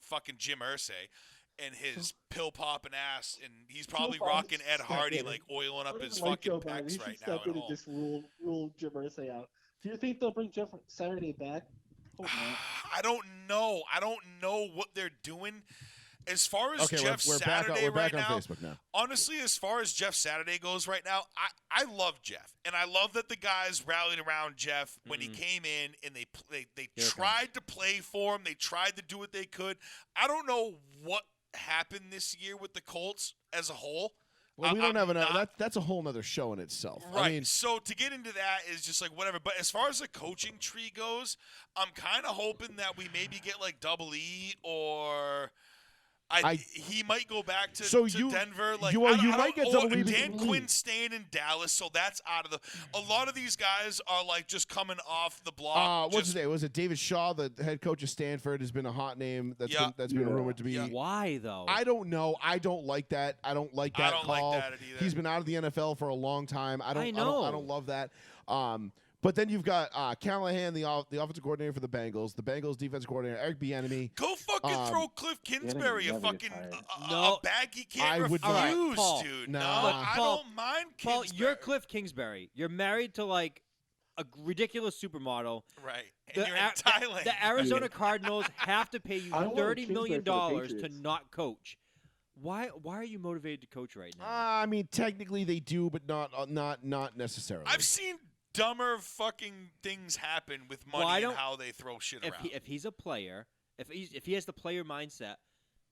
fucking Jim Irsay and his pill popping ass, and he's probably rocking Ed Hardy, like oiling up his fucking pecs right now at home. Just rule Jim Irsay out. Do you think they'll bring Jeff Saturday back? I don't know. I don't know what they're doing. As far as Jeff Saturday we're back on now, Facebook now. Honestly, as far as Jeff Saturday goes right now, I love Jeff. And I love that the guys rallied around Jeff when he came in and they tried to play for him. They tried to do what they could. I don't know what happened this year with the Colts as a whole. Well, we don't have enough. That's a whole nother show in itself. Right. I mean, so to get into that is just like whatever. But as far as the coaching tree goes, I'm kind of hoping that we maybe get like Double E or – he might go back to Denver. Like you might get Double E. Dan Quinn's staying in Dallas, so that's out of the. A lot of these guys are like just coming off the block. What's his name? Was it David Shaw, the head coach of Stanford? Has been a hot name that's been rumored to be. Yeah. Why though? I don't know. I don't like that. I don't like that call. Like that either. He's been out of the NFL for a long time. I don't love that. But then you've got Callahan, the offensive coordinator for the Bengals defensive coordinator, Eric Bieniemy. Go fucking throw Cliff Kingsbury a fucking No. a bag he can't refuse, Paul, dude. no. I don't mind Kingsbury. Paul, you're Cliff Kingsbury. You're married to like a ridiculous supermodel. Right. And you're in Thailand. The Arizona Cardinals have to pay you $30 million to not coach. Why are you motivated to coach right now? I mean, technically they do, but not necessarily. I've seen dumber fucking things happen with money and how they throw shit around. If he's a player, if he has the player mindset,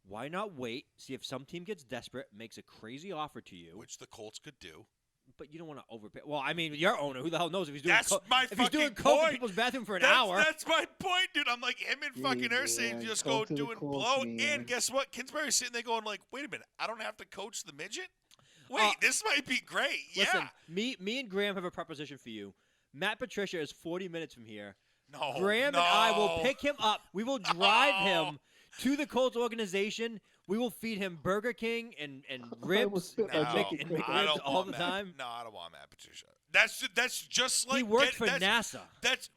why not wait, see if some team gets desperate, makes a crazy offer to you, which the Colts could do. But you don't want to overpay. Well, I mean, your owner, who the hell knows if he's doing doing coke in people's bathroom for an hour? That's my point, dude. I'm like, him and fucking Irsay just go doing blow. And guess what? Kingsbury's sitting there going like, wait a minute, I don't have to coach the midget? Wait, this might be great. Listen, me and Graham have a proposition for you. Matt Patricia is 40 minutes from here. Graham and I will pick him up. We will drive him to the Colts organization. We will feed him Burger King and ribs and McRibs all the time. No, I don't want Matt Patricia. That's just like he worked for NASA. That's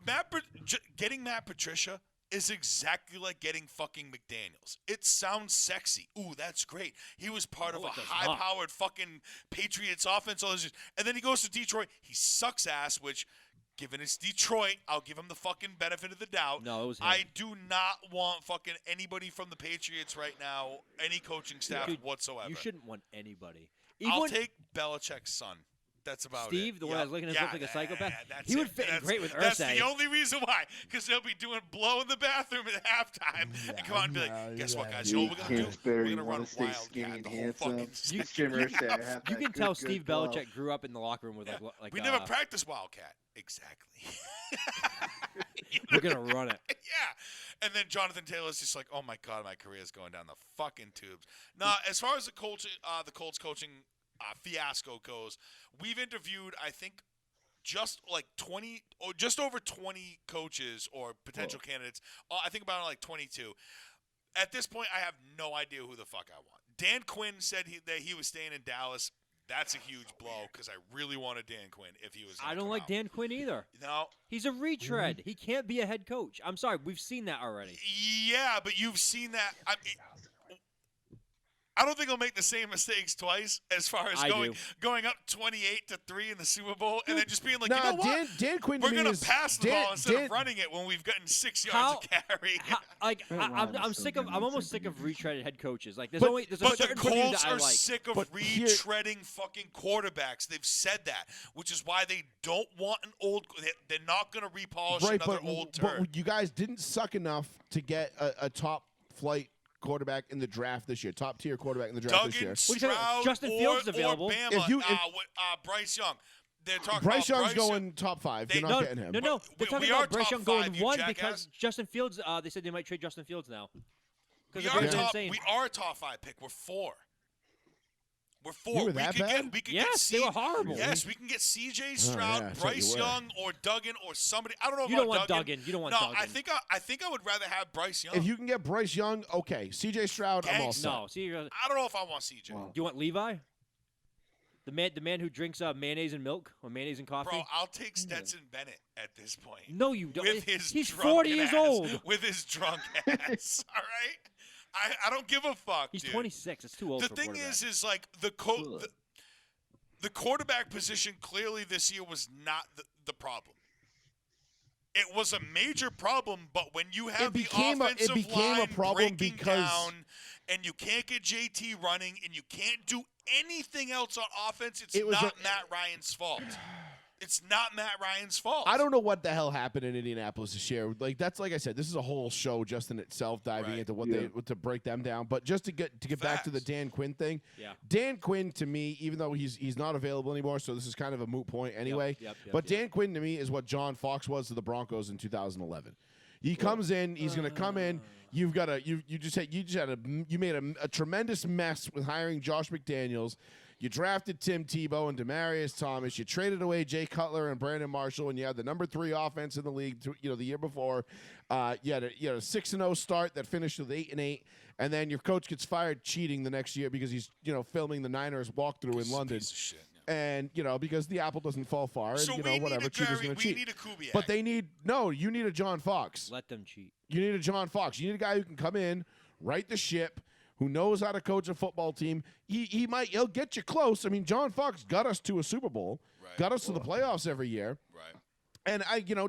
getting Matt Patricia is exactly like getting fucking McDaniels. It sounds sexy. Ooh, that's great. He was part of a high-powered fucking Patriots offense. And then he goes to Detroit. He sucks ass, which, given it's Detroit, I'll give him the fucking benefit of the doubt. No, it was him. I do not want fucking anybody from the Patriots right now, any coaching staff whatsoever. You shouldn't want anybody. I'll take Belichick's son. That's about Steve, it. the one that's looking at us like a psychopath. That's he would fit in great with Irsay. That's the only reason why, because they'll be doing blow in the bathroom at halftime and come on and be like, guess what, guys? You know what we're going to do? We're going to run Wildcat the whole fucking You can tell Steve Belichick grew up in the locker room with like we never practiced Wildcat. Exactly. We're going to run it. Yeah. And then Jonathan Taylor's just like, oh, my God, my career is going down the fucking tubes. Now, as far as the Colts coaching fiasco goes, we've interviewed, I think, just like 20 or just over 20 coaches or potential candidates. I think about like 22. At this point, I have no idea who the fuck I want. Dan Quinn said that he was staying in Dallas. That's a huge blow because I really wanted Dan Quinn if he was. I don't like Dan Quinn either. No. He's a retread. He can't be a head coach. I'm sorry. We've seen that already. Yeah, but you've seen that. I don't think he'll make the same mistakes twice as far as going up 28-3 in the Super Bowl and then just being like, you know what? Dan Quinn we're going to pass the ball instead of running it when we've gotten 6 yards of carry. I'm almost sick of retreaded head coaches. Like there's a but certain the team Colts that I are like. sick of retreading fucking quarterbacks. They've said that, which is why they don't want an old. They're not going to repolish another old turd. But you guys didn't suck enough to get a top flight quarterback in the draft this year, top tier quarterback in the draft this year. Stroud Justin Fields is available. Or Bama, Bryce Young. They're talking Bryce about Young's going top 5. They're not getting him. No. They're talking about Bryce Young going 1 jackass. because Justin Fields. They said they might trade Justin Fields now. We are a top 5 pick. We're 4. We're 4. You were that bad? They were horrible. Yes, we can get C.J. Stroud, Bryce Young, or Duggan, or somebody. I don't know. You don't want Duggan. You don't want Duggan. No, I think I would rather have Bryce Young. If you can get Bryce Young, okay. C.J. Stroud, I'm all set. No, I don't know if I want C.J. Do you want Levi? The man who drinks mayonnaise and milk or mayonnaise and coffee? Bro, I'll take Stetson Bennett at this point. No, you don't. With his He's 40 years old. With his drunk ass. All right? I don't give a fuck. He's dude. 26. It's too old. The for thing quarterback. is like the quarterback position clearly this year was not the problem. It was a major problem, but when you have the offensive line a problem breaking because down and you can't get JT running and you can't do anything else on offense, it's not Matt Ryan's fault. It's not Matt Ryan's fault. I don't know what the hell happened in Indianapolis this year. Like I said, this is a whole show just in itself, diving into what to break them down. But just to get back to the Dan Quinn thing, Dan Quinn to me, even though he's not available anymore, so this is kind of a moot point anyway. But Dan Quinn to me is what John Fox was to the Broncos in 2011. He comes in, he's going to come in. You made a tremendous mess with hiring Josh McDaniels. You drafted Tim Tebow and Demaryius Thomas. You traded away Jay Cutler and Brandon Marshall, and you had the number 3 offense in the league. The year before, you had a 6-0 start that finished with 8-8, and then your coach gets fired cheating the next year because he's filming the Niners walkthrough in London. Piece of shit, And because the apple doesn't fall far, so and whatever, cheater's going to cheat. We need a Kubiak. But you need a John Fox. Let them cheat. You need a John Fox. You need a guy who can come in, right the ship, who knows how to coach a football team. He'll get you close. I mean, John Fox got us to a Super Bowl, got us to the playoffs every year. Right. And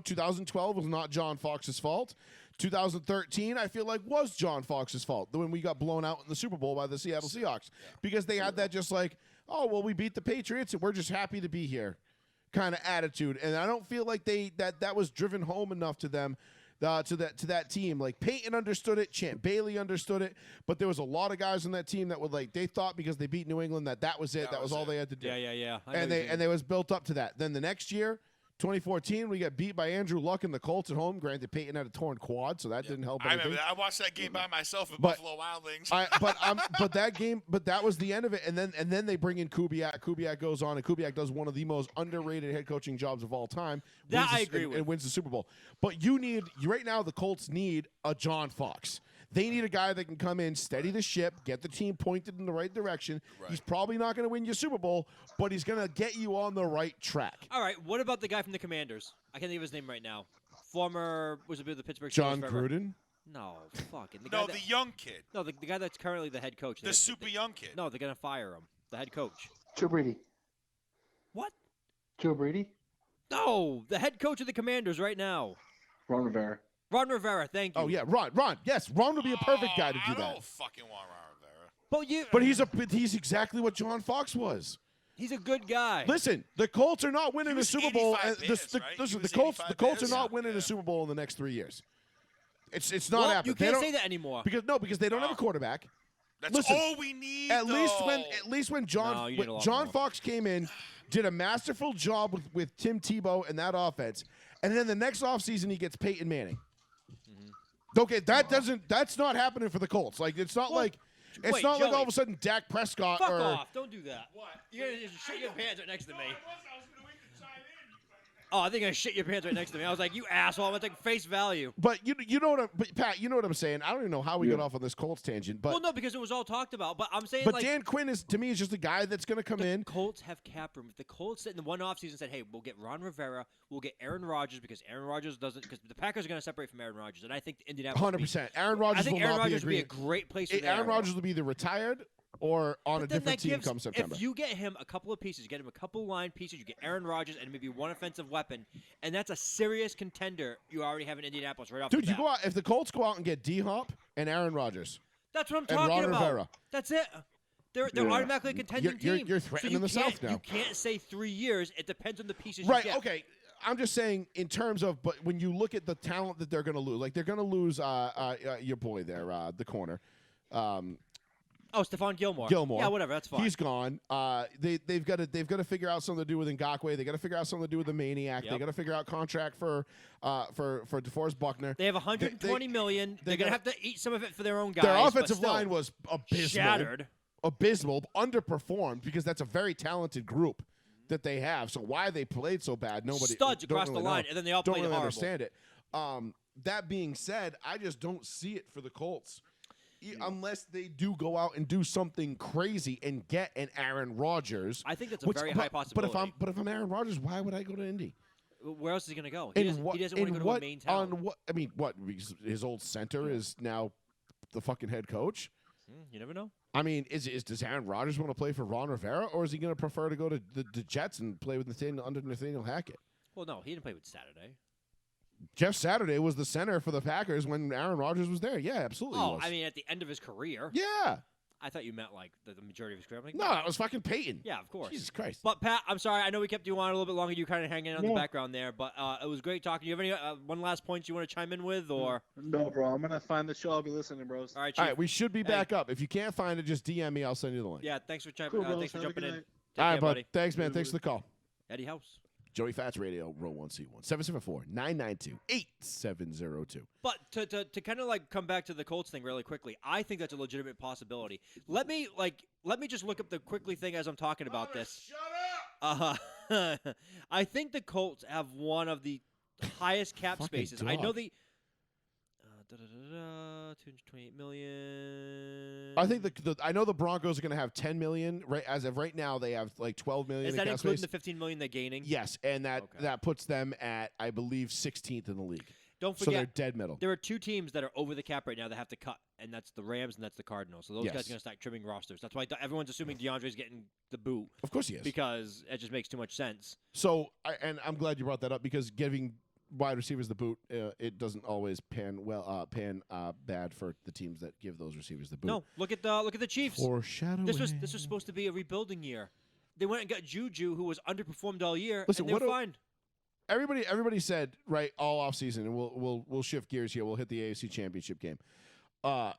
2012 was not John Fox's fault. 2013, I feel like, was John Fox's fault when we got blown out in the Super Bowl by the Seattle Seahawks because they had that just like, oh well, we beat the Patriots and we're just happy to be here, kind of attitude. And I don't feel like that was driven home enough to them. To that team, like Payton understood it, Champ Bailey understood it, but there was a lot of guys on that team that would they thought because they beat New England that was it, that was all they had to do. Yeah. And they was built up to that. Then the next year, 2014, we got beat by Andrew Luck and the Colts at home. Granted, Payton had a torn quad, so that didn't help anything. I remember that. I watched that game by myself at Buffalo Wild Wings. But that was the end of it. And then they bring in Kubiak. Kubiak goes on, and Kubiak does one of the most underrated head coaching jobs of all time. That I agree with. And wins the Super Bowl. But right now, the Colts need a John Fox. They need a guy that can come in, steady the ship, get the team pointed in the right direction. Right. He's probably not going to win your Super Bowl, but he's going to get you on the right track. All right, what about the guy from the Commanders? I can't think of his name right now. Former, was it the Pittsburgh Steelers? John Gruden? No, fucking. The young kid. No, the guy that's currently the head coach. The super young kid. No, they're going to fire him. The head coach. Joe Brady. What? Joe Brady? No, the head coach of the Commanders right now. Ron Rivera. Ron Rivera, thank you. Oh yeah, Ron. Yes, Ron would be a perfect guy to do that. I don't fucking want Ron Rivera. But he's exactly what John Fox was. He's a good guy. Listen, the Colts are not winning a Super Bowl. Listen, the Colts are not winning a Super Bowl in the next 3 years. It's not happening. You can't say that anymore. Because they don't have a quarterback. That's all we need. At least when John Fox came in, did a masterful job with Tim Tebow and that offense, and then the next offseason he gets Peyton Manning. Okay, that's not happening for the Colts. Like it's not like Joey, all of a sudden Dak Prescott Fuck off. Don't do that. What? You're going to shit your pants right next to me. I was going to wait to chime in. Oh, I think I shit your pants right next to me. I was like, you asshole. I'm going to take face value. But you know what Pat, you know what I'm saying. I don't even know how we got off on this Colts tangent. But well, no, because it was all talked about. But I'm saying But Dan Quinn is just a guy that's going to come in. The Colts have cap room. If the Colts in the one offseason said, hey, we'll get Ron Rivera, we'll get Aaron Rodgers because Aaron Rodgers doesn't, because the Packers are going to separate from Aaron Rodgers. And I think the Indianapolis 100%. Aaron Rodgers will be a great place for Aaron Rodgers will be either retired or on a different team come September. If you get him a couple of pieces, you get him a couple line pieces, you get Aaron Rodgers and maybe one offensive weapon, and that's a serious contender you already have in Indianapolis right off the bat. Dude, you go out, if the Colts go out and get D-Hop and Aaron Rodgers. That's what I'm talking about. Rivera. That's it. They're automatically a contending team. You're threatening the South now. You can't say 3 years. It depends on the pieces you get. Right, okay. I'm just saying in terms of, but when you look at the talent that they're going to lose, like they're going to lose your boy there, the corner. Stephon Gilmore. Yeah, whatever. That's fine. He's gone. They've got to figure out something to do with Ngakoue. They got to figure out something to do with the Maniac. Yep. They got to figure out contract for DeForest Buckner. They have $120 million. They're gonna have to eat some of it for their own guys. Their offensive line was abysmal. Abysmal, underperformed because that's a very talented group that they have. So why they played so bad, nobody studs across the line, and then they all played really horrible. Understand it. That being said, I just don't see it for the Colts. Unless they do go out and do something crazy and get an Aaron Rodgers. I think that's a very high possibility. But if I'm Aaron Rodgers, why would I go to Indy? Where else is he going to go? He doesn't want to go to a main town. Because his old center is now the fucking head coach. You never know. I mean, does Aaron Rodgers want to play for Ron Rivera, or is he going to prefer to go to the Jets and play with under Nathaniel Hackett? Well, no, he didn't play with Saturday. Jeff Saturday was the center for the Packers when Aaron Rodgers was there. Yeah, absolutely. Oh, I mean, at the end of his career. Yeah. I thought you meant like the majority of his career. Like, no, it was fucking Payton. Yeah, of course. Jesus Christ. But Pat, I'm sorry. I know we kept you on a little bit longer. You kind of hanging out in the background there, but it was great talking. Do you have any one last point you want to chime in with, or? No, bro. I'm gonna find the show. I'll be listening, bros. All right, Chief. All right, we should be back up. If you can't find it, just DM me. I'll send you the link. Yeah, thanks for chiming. Cool, Thanks for jumping in. Take All right, care, bud. buddy. Thanks, man. Thanks for the call. Eddie House. Joey Fats Radio, row 1C1, 774-992-8702. But to kind of like come back to the Colts thing really quickly, I think that's a legitimate possibility. Let me just look up the quickly thing as I'm talking about this. Shut up! I think the Colts have one of the highest cap Fucking spaces. dog. I know the 228 million. I think I know the Broncos are going to have 10 million. Right as of right now, they have like 12 million. Is in that cap including space. the 15 million they're gaining? Yes, and that puts them at, I believe, 16th in the league. Don't So forget, they're dead middle. there are two teams that are over the cap right now that have to cut, and that's the Rams and that's the Cardinals. So those Yes. guys are going to start trimming rosters. That's why everyone's assuming DeAndre's getting the boot Of course he is. because it just makes too much sense. So, and I'm glad you brought that up because giving wide receivers the boot, it doesn't always pan bad for the teams that give those receivers the boot. No, look at the Chiefs. Foreshadowing. This was supposed to be a rebuilding year. They went and got Juju, who was underperformed all year, Listen, and they're fine. Everybody said right all off season, and we'll shift gears here. We'll hit the AFC Championship game. Oh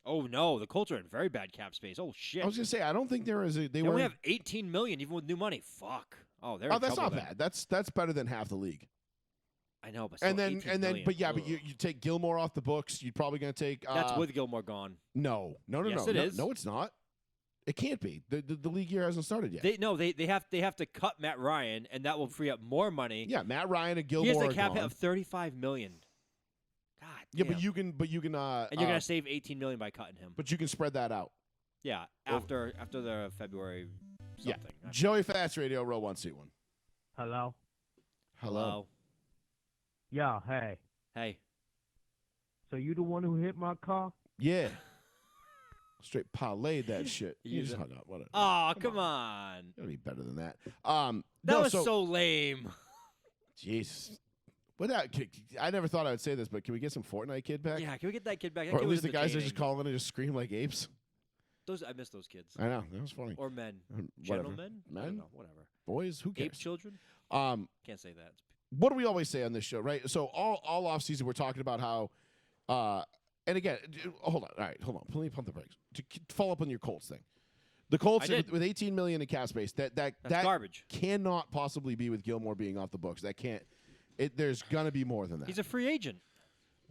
no, the Colts are in very bad cap space. Oh shit! I was gonna say I don't think there is a they only have 18 million even with new money. Fuck. Oh, they're. Oh, in that's trouble not then. bad. That's better than half the league. I know, but still, And then 18 million. but yeah, Ugh. but you take Gilmore off the books. You're probably gonna take. That's with Gilmore gone. No, Yes, it is. No, it's not. It can't be. The league year hasn't started yet. They have to cut Matt Ryan, and that will free up more money. Yeah, Matt Ryan and Gilmore. He has are a cap gone. hit of 35 million. God. Yeah, damn. but you can. And you're gonna save 18 million by cutting him. But you can spread that out. Yeah, after the February something. Yeah. Joey Fats Radio, row 1C1. Hello? Hello. Yeah, hey. Hey. So you the one who hit my car? Yeah. Straight parlayed that shit. You You just the- hung up. Whatever. Oh, come on. Gotta be better than that. That no, was so lame. Jesus. I never thought I would say this, but can we get some Fortnite kid back? Yeah, can we get that kid back? That Or kid at was least the guys that just entertaining. call in and just scream like apes. I miss those kids. I know. That was funny. Or men. Whatever. Gentlemen? I Men? don't know, whatever. Boys? Who Ape cares? children? Can't say that. What do we always say on this show, right? So all off season we're talking about how and again, hold on. All right, hold on. Let me pump the brakes. To follow up on your Colts thing. The Colts with 18 million in cap space, that's garbage. Cannot possibly be with Gilmore being off the books. That can't. There's gonna be more than that. He's a free agent.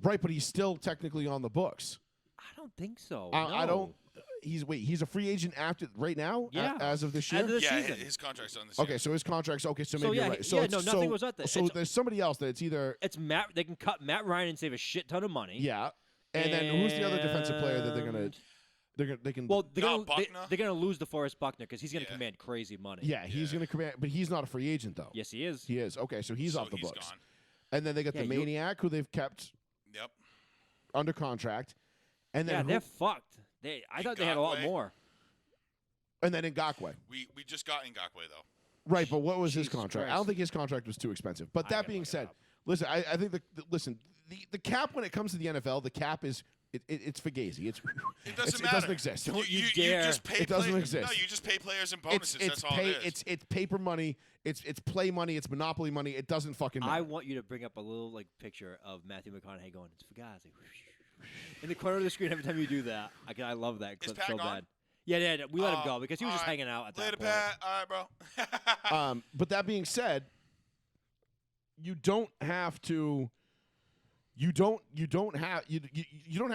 Right, but he's still technically on the books. I don't think so. I No. don't. He's a free agent right now. Yeah. As of this year. End of the Yeah, season. his contract's on this. Okay, so his contract's okay. So So, maybe yeah, you're right. he- So yeah, it's- no, nothing was at that. So It's- there's somebody else that it's either It's Matt. They can cut Matt Ryan and save a shit ton of money. yeah, and then who's the other defensive player that they can. Well, they're No, gonna Buckner? they're gonna lose DeForest Buckner because he's gonna Yeah. command crazy money. yeah, he's gonna command, but he's not a free agent though. Yes, he is. He is. Okay, so he's So off the he's books. gone. And then they got Yeah, the you- Maniac who they've kept Yep. under contract, and Yeah, then they're fucked. I thought they had a lot Ngakoue? more. and then Ngakoue. We just got Ngakoue though. Right, but what was his Jesus contract? I Christ. don't think his contract was too expensive. But I that gotta being look it said, up. listen, I think the cap when it comes to the NFL, the cap is it's fugazi. It doesn't It matter. doesn't exist. Don't you You dare. just pay It doesn't play- exist. No, you just pay players and bonuses. It's That's all it is. it's paper money. It's play money. It's monopoly money. It doesn't fucking matter. I want you to bring up a little picture of Matthew McConaughey going, "It's Fugazi," in the corner of the screen every time you do that. I love that Is clip Pat so gone? bad. Yeah, we let him go because he was just all right. hanging out at that Later, point. Pat. All right, bro. But that being said, you don't have to. You don't have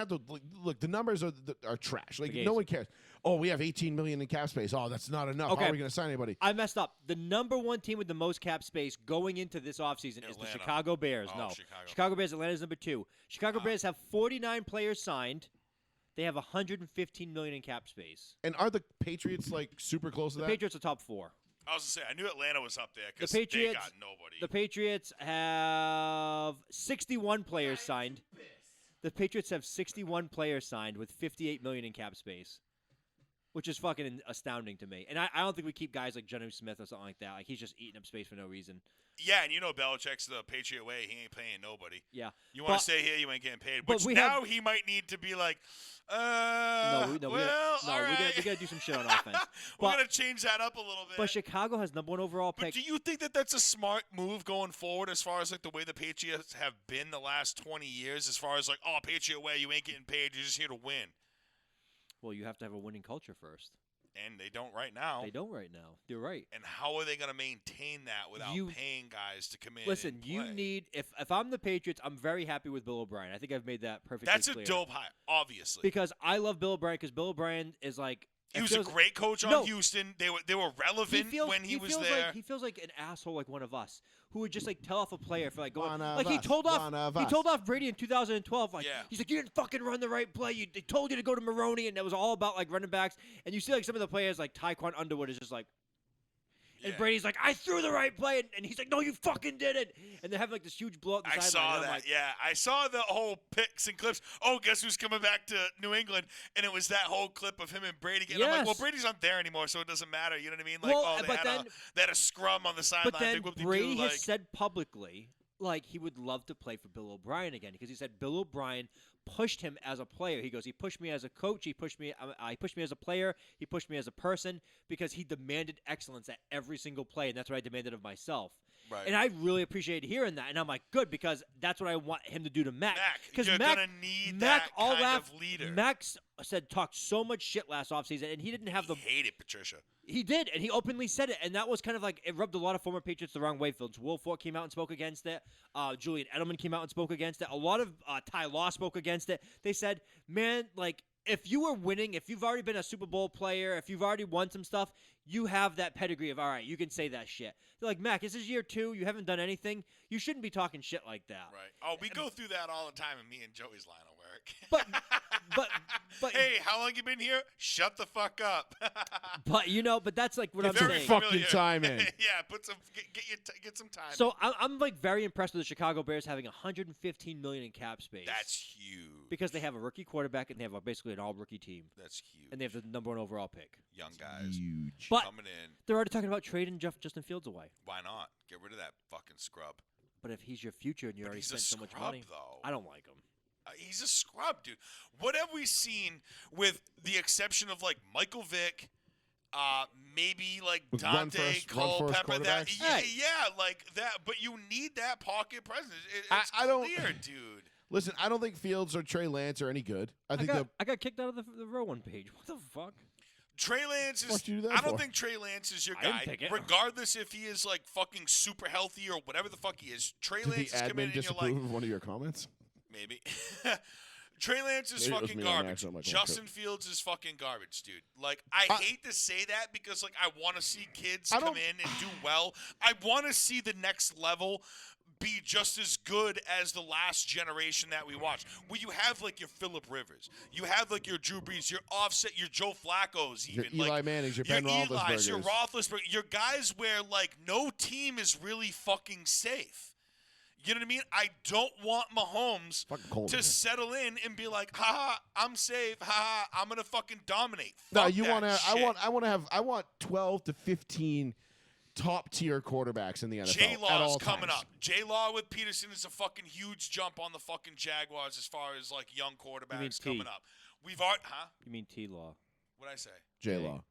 to look. The numbers are trash. Like Fugazi. no one cares. Oh, we have 18 million in cap space. Oh, that's not enough. Okay. How are we going to sign anybody? I messed up. The number one team with the most cap space going into this offseason is the Atlanta. Chicago Bears. Oh, No. Chicago. Bears, Atlanta's number 2. Chicago Bears have 49 players signed. They have 115 million in cap space. And are the Patriots like super close to The that? Patriots are top 4. I was gonna say I knew Atlanta was up there The because they Patriots got nobody. The Patriots have 61 players signed. The Patriots have 61 players signed with $58 million in cap space, which is fucking astounding to me. And I don't think we keep guys like Jonnu Smith or something like that. Like, he's just eating up space for no reason. Yeah, and you know Belichick's the Patriot way. He ain't paying nobody. Yeah. You want to stay here, you ain't getting paid. But Which now he might need to be like, we got to do some shit on offense. We're going to change that up a little bit. But Chicago has number 1 overall pick. But do you think that that's a smart move going forward as far as like the way the Patriots have been the last 20 years as far as like, oh, Patriot way, you ain't getting paid. You're just here to win. Well, you have to have a winning culture first. And they don't right now. They don't right now. You're right. And how are they going to maintain that without paying guys to come in? Listen, and play? you need if I'm the Patriots, I'm very happy with Bill O'Brien. I think I've made that perfectly clear. That's a dope hire, obviously. Because I love Bill O'Brien because Bill O'Brien is like he was a great coach on Houston. They were relevant when he was there. He feels like an asshole, like one of us, who would just like tell off a player for like going like he told off Brady in 2012. Like he's like, you didn't fucking run the right play. They told you to go to Maroney, and it was all about like running backs. And you see like some of the players like Tyquan Underwood is just like. And Brady's like, I threw the right play, and he's like, no, you fucking didn't. And they're having like this huge blow up the sideline. I saw that, I saw the whole pics and clips. Oh, guess who's coming back to New England? And it was that whole clip of him and Brady. And I'm like, well, Brady's not there anymore, so it doesn't matter. You know what I mean? Like, they had a scrum on the sideline. But then Brady has said publicly, like, he would love to play for Bill O'Brien again because he said Bill O'Brien pushed him as a player. He goes, he pushed me as a coach. He pushed me as a player. He pushed me as a person because he demanded excellence at every single play, and that's what I demanded of myself. Right. And I really appreciated hearing that. And I'm like, good, because that's what I want him to do to Mac. Because you're going to need that kind of leader. Mac talked so much shit last offseason, and he didn't have He hated Patricia. He did, and he openly said it, and that was kind of like, it rubbed a lot of former Patriots the wrong way. Phil Wilfork came out and spoke against it. Julian Edelman came out and spoke against it. A lot of Ty Law spoke against it. They said, man, like, if you were winning, if you've already been a Super Bowl player, if you've already won some stuff, you have that pedigree of, all right, you can say that shit. They're like, Mac, this is year 2. You haven't done anything. You shouldn't be talking shit like that. Right. Oh, we go through that all the time in me and Joey's line of work. But hey, how long you been here? Shut the fuck up. but that's like what I'm saying. Fucking time in. Yeah, get some time. So I'm like very impressed with the Chicago Bears having $115 million in cap space. That's huge. Because they have a rookie quarterback and they have basically an all-rookie team. That's huge. And they have the number 1 overall pick. Young guys. Huge. But coming in. They're already talking about trading Justin Fields away. Why not? Get rid of that fucking scrub. But if he's your future and you already spent so much money, though. I don't like him. He's a scrub, dude. What have we seen with the exception of like Michael Vick, maybe like Dante Culpepper? Like that. But you need that pocket presence. It's clear, dude. Listen, I don't think Fields or Trey Lance are any good. I got kicked out of the row one page. What the fuck? Trey Lance is. I don't think Trey Lance is your guy. Regardless if he is like fucking super healthy or whatever the fuck he is. Trey Lance is coming in and you're like, of one of your comments? Maybe. Trey Lance is fucking garbage. Justin Fields is fucking garbage, dude. Like, I hate to say that because, like, I want to see kids come in and do well. I want to see the next level be just as good as the last generation that we watched. Where you have, like, your Phillip Rivers. You have, like, your Drew Brees, your Offset, your Joe Flacco's even. Your Eli Manning's, your Ben Roethlisberger's. Your Roethlisberger. Your guys where, like, no team is really fucking safe. You know what I mean? I don't want Mahomes to settle in and be like, ha, I'm safe. Ha, I'm gonna fucking dominate. No, you want to? I want 12 to 15 top tier quarterbacks in the NFL. J-Law's coming up. J-Law with Peterson is a fucking huge jump on the fucking Jaguars as far as like young quarterbacks coming up. We've already, You mean T-Law? What'd I say? J-Law.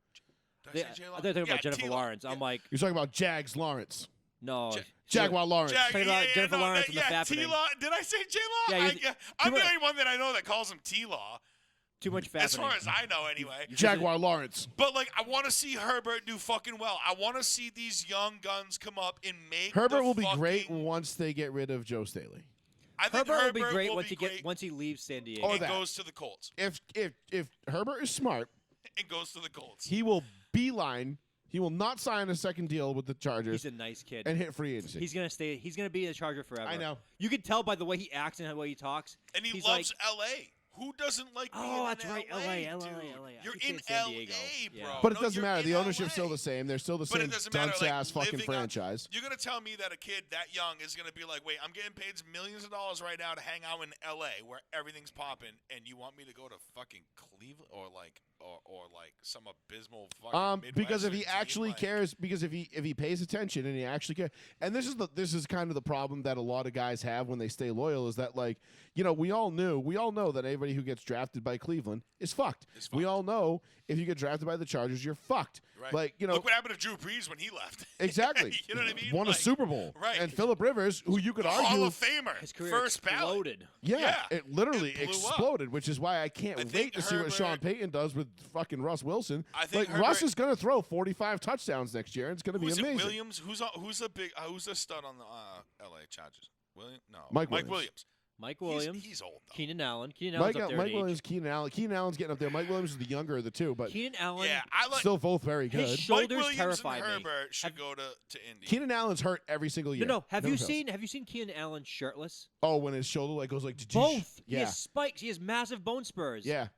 Did I say J-Law? I thought you were talking about Jennifer Lawrence. I'm like, you're talking about Jags Lawrence. No. Jaguar Lawrence. Jennifer Lawrence and the Fappening. T-Law. Did I say J-Law? I'm the only one that I know that calls him T-Law. Too much Fappening. As far as I know, anyway. Jaguar Lawrence. But, like, I want to see Herbert do fucking well. I want to see these young guns come up and make Herbert will be great once they get rid of Joe Staley. I think Herbert will be great once he leaves San Diego. And goes to the Colts. If Herbert is smart. And goes to the Colts. He will beeline. He will not sign a second deal with the Chargers. He's a nice kid. And hit free agency. He's gonna stay. He's gonna be a Charger forever. I know. You can tell by the way he acts and the way he talks. And he loves L.A. Who doesn't like being in L.A. You're You're He's in San Diego. LA, bro. But it No, doesn't you're matter. in The ownership's LA. still the same. They're still the But same it doesn't matter, dunce-ass like, fucking living on- franchise. You're gonna tell me that a kid that young is gonna be like, wait, I'm getting paid millions of dollars right now to hang out in LA where everything's popping, and you want me to go to fucking Cleveland or like some abysmal fucking Because if he Midwestern actually team, like, cares, because if he pays attention and he actually cares, and this is kind of the problem that a lot of guys have when they stay loyal is that, like, you know, we all know that anybody who gets drafted by Cleveland is fucked. We all know if you get drafted by the Chargers, you're fucked. Right. Like, you know, look what happened to Drew Brees when he left. exactly. You know what I mean? Won a Like, Super Bowl. right. And Phillip Rivers, who you could Hall argue of Famer, His career first ballot. exploded. Yeah, it literally It blew up. exploded, which is why I can't I wait think to see what Herbert- Sean Payton does with fucking Russ Wilson. I think like Russ Herbert- is going to throw 45 touchdowns next year. And it's going to be Who's amazing. it? Williams? Who's the stud on the LA Chargers? William? No. Mike Williams. Williams. Mike Williams. He's old though. Keenan Allen. Keenan Allen's up there in age. Williams, Keenan Allen. Keenan Allen's getting up there. Mike Williams is the younger of the two, but Keenan Allen. Yeah, I like still both very His good. shoulders Mike Williams terrify and me. Herbert should go to Indy. Keenan Allen's hurt every single year. No. Have Never you fails. seen Keenan Allen shirtless? Oh, when his shoulder goes like Both. He Yeah, has spikes. He has massive bone spurs. yeah.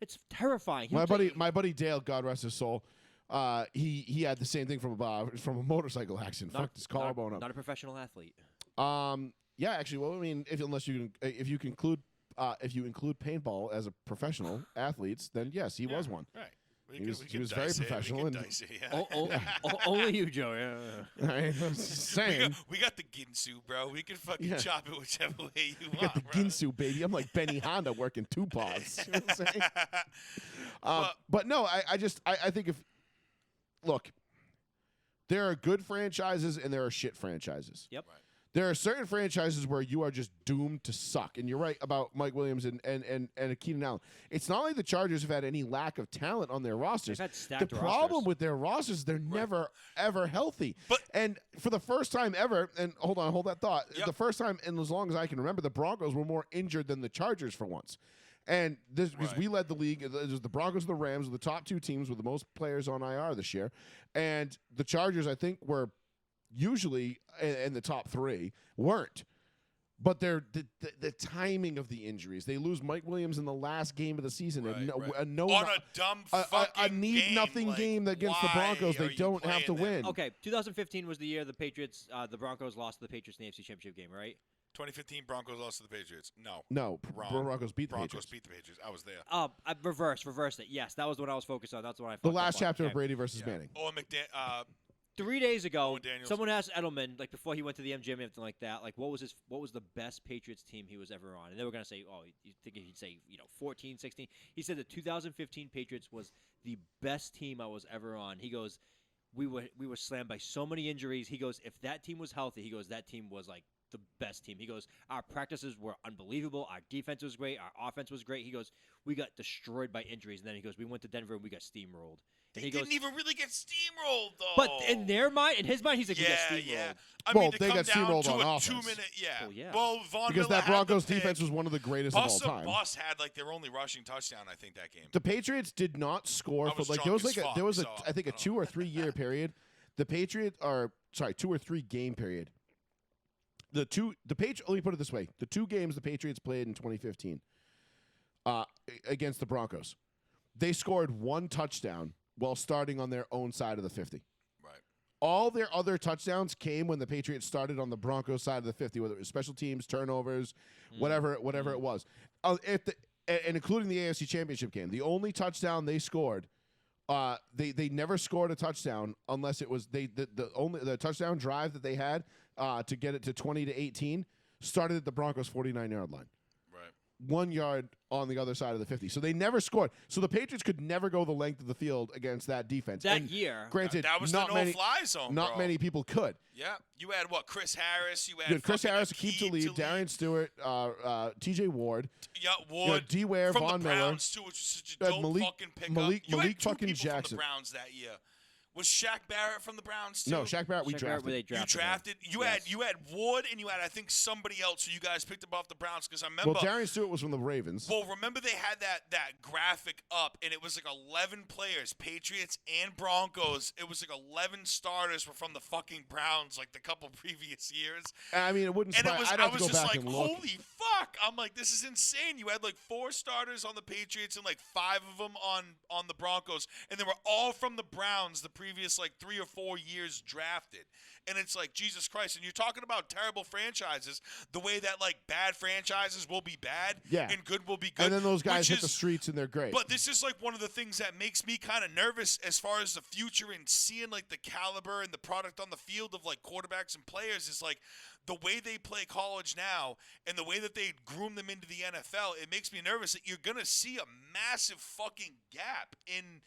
It's terrifying. My buddy Dale, God rest his soul. He had the same thing from a motorcycle accident. Fucked his collarbone up. Not a professional athlete. Yeah, actually, well, I mean, if you include paintball as a professional athletes, then yes, he was one. Right. He was very professional and Only you, Joe. Yeah. I was just saying. We got the Ginsu, bro. We can fucking chop it whichever way you I want. got the bro. Ginsu, baby. I'm like Benny Honda working two paws. You know what I'm saying? But no, I think look, there are good franchises and there are shit franchises. Yep. Right. There are certain franchises where you are just doomed to suck. And you're right about Mike Williams and Keenan Allen. It's not like the Chargers have had any lack of talent on their rosters. They've had stacked The problem rosters. with their rosters, they're never, ever healthy. But- and for the first time ever, and hold that thought, Yep. the first time in as long as I can remember, the Broncos were more injured than the Chargers for once. And this because Right. we led the league. It was the Broncos and the Rams were the top two teams with the most players on IR this year. And the Chargers, I think, were usually in the top three, weren't. But they're the timing of the injuries. They lose Mike Williams in the last game of the season. Right, On a dumb fucking a need-nothing game against the Broncos. They don't have to win. Okay, 2015 was the year the Patriots, the Broncos lost to the Patriots in the AFC Championship game, right? 2015 Broncos lost to the Patriots. No. Wrong. Broncos beat the Broncos Patriots. beat the Patriots. I was there. I reversed it. Yes, that was what I was focused on. That's what I. The fucked last up on. chapter Okay. of Brady versus Manning. Oh, 3 days ago, Owen Daniels. someone asked Edelman, like before he went to the MGM, anything like that, like what was the best Patriots team he was ever on? And they were gonna say, oh, you think he'd say 14, 16? He said the 2015 Patriots was the best team I was ever on. He goes, we were slammed by so many injuries. He goes, if that team was healthy, he goes, that team was like the best team. He goes, our practices were unbelievable. Our defense was great. Our offense was great. He goes, we got destroyed by injuries. And then he goes, we went to Denver and we got steamrolled. And They he goes, didn't even really get steamrolled, though. but in their mind, in his mind, he's like, we got steamrolled. Yeah. I Well, mean, to they come got down steamrolled to on a offense. 2-minute, Well, yeah. Well, Von Because Miller that had Broncos the pick. defense was one of the greatest Bus of all time. Bus had like their only rushing touchdown, I think, that game. The Patriots did not score I for was like drunk there was as like there was fuck, a so I think I a don't 2 or 3 year period. The Patriots are 2 or 3 game period. Let me put it this way: the 2 games the Patriots played in 2015 against the Broncos, they scored 1 touchdown while starting on their own side of the 50. Right. All their other touchdowns came when the Patriots started on the Broncos side of the 50, whether it was special teams, turnovers, whatever it was. And including the AFC Championship game, the only touchdown they scored, they never scored a touchdown unless it was the touchdown drive that they had to get it to 20-18 started at the Broncos 49-yard line. Right. 1 yard on the other side of the 50. So they never scored. So the Patriots could never go the length of the field against that defense. That And year. Granted, That was not the many, no-fly zone, not bro. many people could. Yeah. You had what? Chris Harris. You You had had Chris fucking Harris, Akeem Talib, Darian Stewart, T.J. Ward, Yeah, you know, Ward. D. Ware, from Von the Miller. Browns too, which was such a dope Malik- fucking pickup. Malik you had 2 fucking people Jackson. from the Browns that year. Was Shaq Barrett from the Browns too? No, Shaq Barrett. We drafted. You drafted. You had Wood, and you had I think somebody else who you guys picked up off the Browns because I remember. Well, Darian Stewart was from the Ravens. Well, remember they had that graphic up, and it was like 11 players, Patriots and Broncos. It was like 11 starters were from the fucking Browns, like the couple previous years. I mean, it wouldn't. And surprise. I was go just back like, and look. holy fuck! I'm like, this is insane. You had like 4 starters on the Patriots and like 5 of them on the Broncos, and they were all from the Browns the previous like 3 or 4 years drafted. And it's like, Jesus Christ. And you're talking about terrible franchises, the way that like bad franchises will be bad and good will be good. And then those guys hit the streets and they're great. But this is like one of the things that makes me kind of nervous as far as the future and seeing like the caliber and the product on the field of like quarterbacks and players is like the way they play college now and the way that they groom them into the NFL. It makes me nervous that you're going to see a massive fucking gap in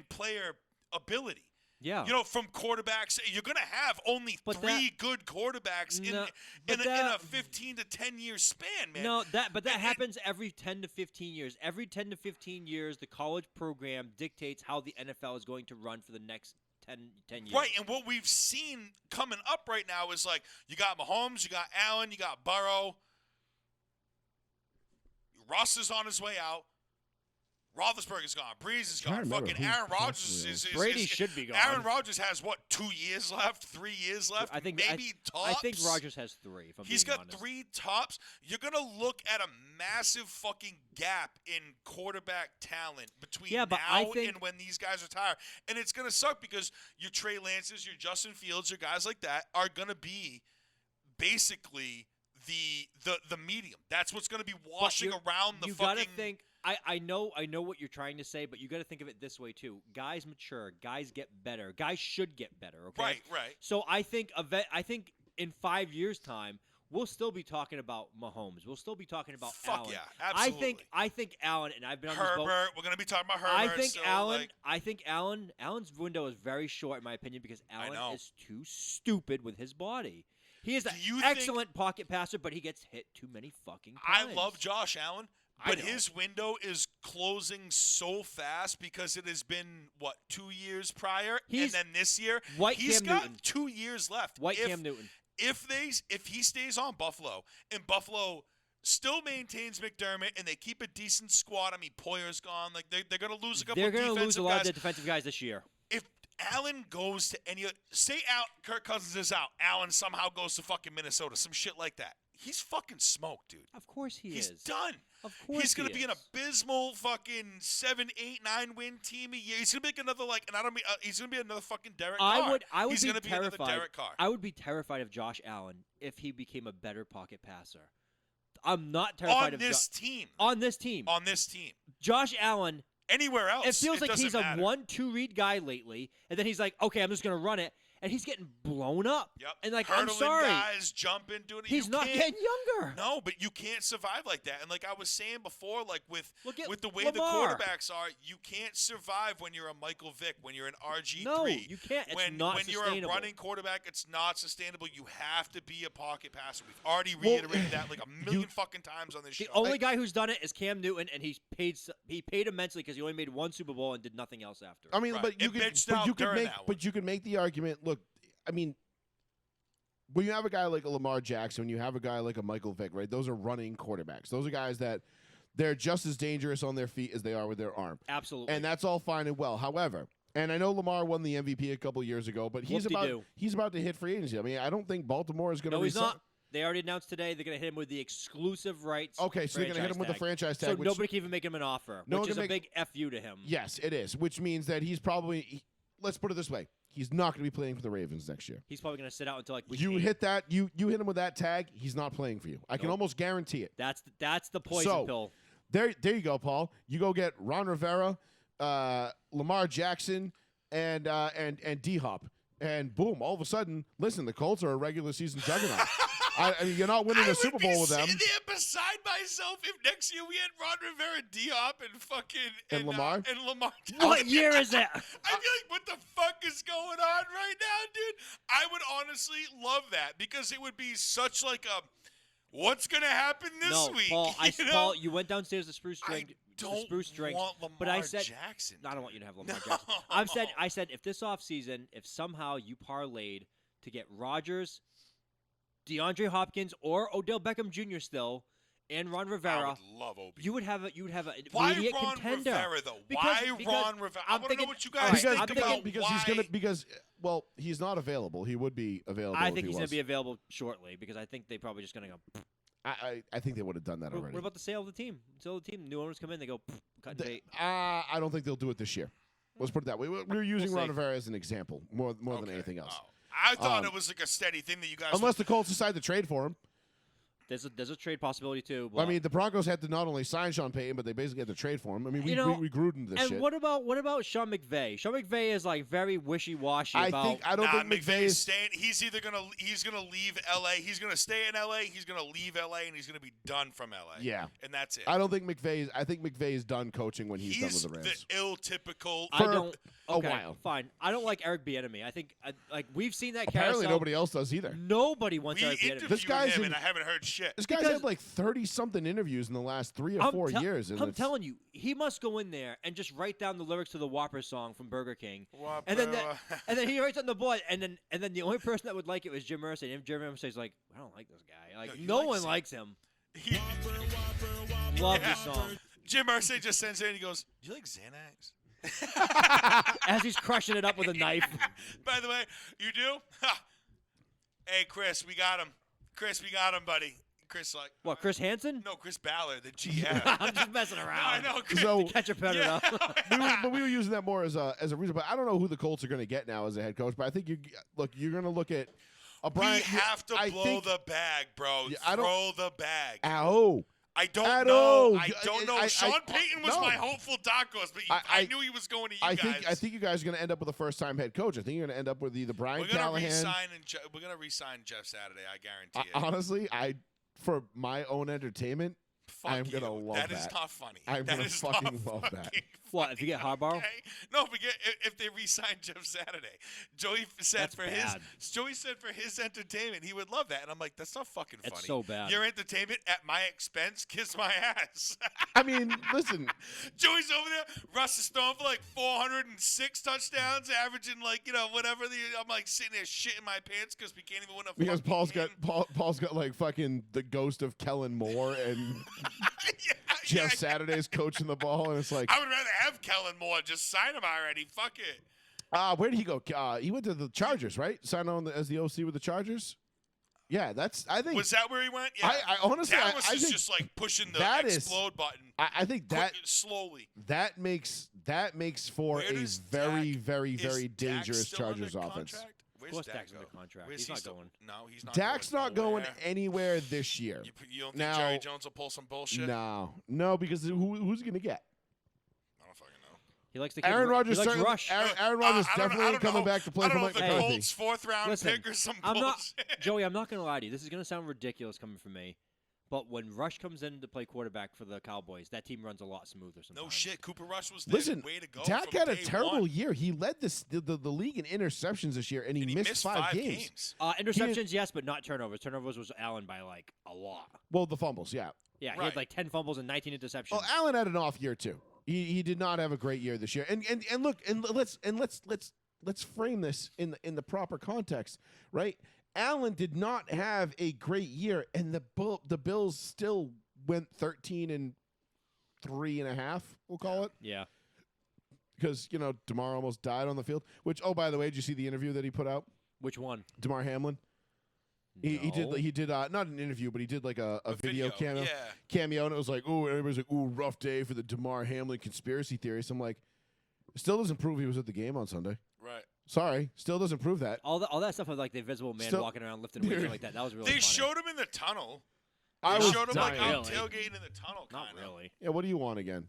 player ability. Yeah. You know, from quarterbacks, you're going to have only 3 good quarterbacks in a 15 to 10 year span, man. No, that happens every 10 to 15 years. Every 10 to 15 years, the college program dictates how the NFL is going to run for the next 10 years. Right, and what we've seen coming up right now is like you got Mahomes, you got Allen, you got Burrow. Russ is on his way out. Roethlisberger's gone. Breeze is gone. Fucking Aaron Rodgers is Brady should be gone. Aaron Rodgers has what, 2 years left, 3 years left? I think maybe tops. I think Rodgers has 3. If I'm He's being got honest. 3 tops. You're gonna look at a massive fucking gap in quarterback talent between now and when these guys retire, and it's gonna suck because your Trey Lances, your Justin Fields, your guys like that are gonna be basically the medium. That's what's gonna be washing around the fucking. You gotta think. I know what you're trying to say, but you got to think of it this way too. Guys mature, guys get better, guys should get better. Okay, right. So I think in 5 years' time, we'll still be talking about Mahomes. We'll still be talking about Allen. Yeah, absolutely. I think Allen, and I've been on Herbert. this boat. We're gonna be talking about Herbert. I think Allen's window is very short in my opinion because Allen is too stupid with his body. He is an excellent pocket passer, but he gets hit too many fucking times. I love Josh Allen. But his window is closing so fast because it has been, 2 years prior? And then this year, he's got 2 years left. Cam Newton. If he stays on Buffalo and Buffalo still maintains McDermott and they keep a decent squad, I mean, Poyer's gone. Like they're going to lose a couple of defensive guys. They're going to lose a lot of the defensive guys this year. If Allen goes to say out, Kirk Cousins is out, Allen somehow goes to fucking Minnesota, some shit like that. He's fucking smoked, dude. Of course he is. He's done. Of course he's going to be an abysmal fucking 7, 8, 9 win team a year. He's going to make another he's going to be another fucking Derek Carr. I would he's be going to be another Derek Carr. I would be terrified of Josh Allen if he became a better pocket passer. I'm not terrified on this team. On this team. On this team. Josh Allen. Anywhere else, it feels like he's a 1-2 read guy lately, and then he's like, okay, I'm just going to run it. And he's getting blown up. Yep. And like, Hurdling I'm sorry. guys, jumping, doing it. He's not getting younger. No, but you can't survive like that. And like I was saying before, like with the way Lamar. the quarterbacks are, you can't survive when you're a Michael Vick, when you're an RG3. No, you can't. It's not when sustainable. When you're a running quarterback, it's not sustainable. You have to be a pocket passer. We've already reiterated that like a million fucking times on this show. The only guy who's done it is Cam Newton, and he paid immensely because he only made 1 Super Bowl and did nothing else after. I mean, but you could make the argument. Look, I mean, when you have a guy like a Lamar Jackson, when you have a guy like a Michael Vick, right? Those are running quarterbacks. Those are guys that they're just as dangerous on their feet as they are with their arm. Absolutely. And that's all fine and well. However, and I know Lamar won the MVP a couple years ago, but he's about to hit free agency. I mean, I don't think Baltimore is going to. No, he's not. They already announced today they're going to hit him with the exclusive rights. Okay, so they're going to hit him with the franchise tag. So nobody can even make him an offer, which is a big FU to him. Yes, it is, which means that he's probably, let's put it this way, he's not going to be playing for the Ravens next year. He's probably going to sit out until like week 8. Hit that, you hit him with that tag, he's not playing for you. I can almost guarantee it. That's the poison pill. There you go, Paul. You go get Ron Rivera, Lamar Jackson, and D-Hop. And boom, all of a sudden, listen, the Colts are a regular season juggernaut. I mean, you're not winning a Super Bowl with them. I would be sitting there beside myself if next year we had Ron Rivera, D-Hop, and fucking... And Lamar? And Lamar. What year is that? I'd be like, what the fuck is going on right now, dude? I would honestly love that because it would be such like a... What's gonna happen this week? Paul, you went downstairs to Spruce Drink. Don't Spruce Drink. want Lamar But I said, Jackson. I don't want you to have Lamar No. Jackson. I said, if this offseason, if somehow you parlayed to get Rodgers, DeAndre Hopkins, or Odell Beckham Jr. still, and Ron Rivera, I would love Obi. you would have an Why immediate Ron contender. Rivera though? Because Ron Rivera? I want to know what you guys right, think I'm about thinking- why. Well, he's not available. He would be available. I if think he he's was. going to be available shortly because I think they probably just going to go. I think they would have done that already. What about the sale of the team? Sale of the team. New owners come in, they go cut and bait. I don't think they'll do it this year. Let's put it that way. We're using We'll Ron see. Rivera as an example more than Okay. anything else. Oh. I thought it was like a steady thing that you guys. Unless the Colts decide to trade for him. There's a trade possibility too. I mean, the Broncos had to not only sign Sean Payton, but they basically had to trade for him. I mean, we Gruden this and shit. what about Sean McVay? Sean McVay is like very wishy-washy I about. don't think McVay's staying. He's either gonna leave LA. He's gonna stay in LA. He's gonna leave LA, and he's gonna be done from LA. Yeah, and that's it. I don't think McVay. I think McVay is done coaching when he's done with the Rams. The ill-typical. I don't. Okay, a while. Fine. I don't like Eric Bieniemy. I think like we've seen that. Apparently, carousel. nobody else does either. Nobody wants We Eric Bieniemy. interviewed This guy's him, in- and I haven't heard shit. This guy's had like 30-something interviews in the last 3 or 4 years. And I'm telling you, he must go in there and just write down the lyrics to the Whopper song from Burger King, Whopper, and then he writes on the board, and then the only person that would like it was Jim Irsay. And Jim Irsay's like, I don't like this guy. Like he no likes one him. likes him. He- Love Yeah. the song. Jim Irsay just sends in and he goes, "Do you like Xanax?" As he's crushing it up with a knife. By the way, you do? Ha. Hey, Chris, we got him. Chris, we got him, buddy. Chris, like What? Chris Hansen? No, Chris Ballard, the GM. I'm just messing around. I know, Chris. So- Catch a predator. Yeah. but we were using that more as a reason. But I don't know who the Colts are going to get now as a head coach. But I think you're going to look at O'Brien. We have to blow the bag, bro. Yeah, I don't- Throw the bag. Ow. I don't I know. know. I don't know. Sean Payton was no. my hopeful dark horse, but I knew he was going to you I guys. think you guys are going to end up with a first-time head coach. I think you're going to end up with either Brian we're gonna Callahan. we're gonna re-sign Jeff Saturday. I guarantee it. Honestly, for my own entertainment, Fuck I'm you. gonna love That that. is not funny. I'm That gonna is fucking not love that. fucking What, if you get funny, Harbaugh? okay? No, if they re-sign Jeff Saturday. Joey said That's bad. Joey said for his entertainment he would love that, and I'm like, that's not fucking funny. It's so bad. Your entertainment at my expense, kiss my ass. I mean, listen, Joey's over there. Russ is throwing for like 406 touchdowns, averaging like whatever. I'm like sitting there shitting my pants because we can't even win a. because fucking game. Paul's got like fucking the ghost of Kellen Moore and Jeff Saturday's coaching the ball, and it's like, I would rather have Kellen Moore. Just sign him already. Fuck it. where did he go? He went to the Chargers, right? Signed on as the OC with the Chargers. Yeah, I think. Was that where he went? Yeah. I honestly, Dallas I is think just like pushing the that is- explode button. I think that slowly. that makes for Where a does very, Dak- very, Is very Dak dangerous still under Chargers offense. contract? Where's Of course Dak Dak's go? under contract. Where's He's he not still- going. No, he's not. Dak's not going nowhere. anywhere this year. You don't think Now- Jerry Jones will pull some bullshit? No, because who's he gonna get? I don't fucking know. He likes the kid. Aaron Rodgers He likes certainly. Rush. Aaron Rodgers I don't definitely know. coming back to play I for don't know Mike if the McCarthy. Colts' fourth-round Listen, pick or some I'm not, bullshit. Joey, I'm not going to lie to you. This is going to sound ridiculous coming from me. But when Rush comes in to play quarterback for the Cowboys, that team runs a lot smoother sometimes. No shit. Cooper Rush was the Listen, way to go. Dak from had a day terrible one. year. He led the league in interceptions this year, and he missed 5 games. Interceptions, yes, but not turnovers. Turnovers was Allen by like a lot. Well, the fumbles, yeah. Yeah, he Right. had like 10 fumbles and 19 interceptions. Well, Allen had an off year too. He did not have a great year this year. And look, let's frame this in the proper context, right? Allen did not have a great year, and the Bills still went 13-3.5. We'll call it. Yeah. Because DeMar almost died on the field. Which, oh, by the way, did you see the interview that he put out? Which one? DeMar Hamlin. He did not an interview, but he did like a video cameo, and it was like, oh, everybody's like, ooh, rough day for the DeMar Hamlin conspiracy theories. I'm like, it still doesn't prove he was at the game on Sunday. Right. Sorry, still doesn't prove that. All that stuff with like the invisible man Still- walking around lifting weights and like that. That was really They funny. showed him in the tunnel. I They was showed him like dying. out Really? tailgating in the tunnel. Not kinda. really. Yeah, what do you want again?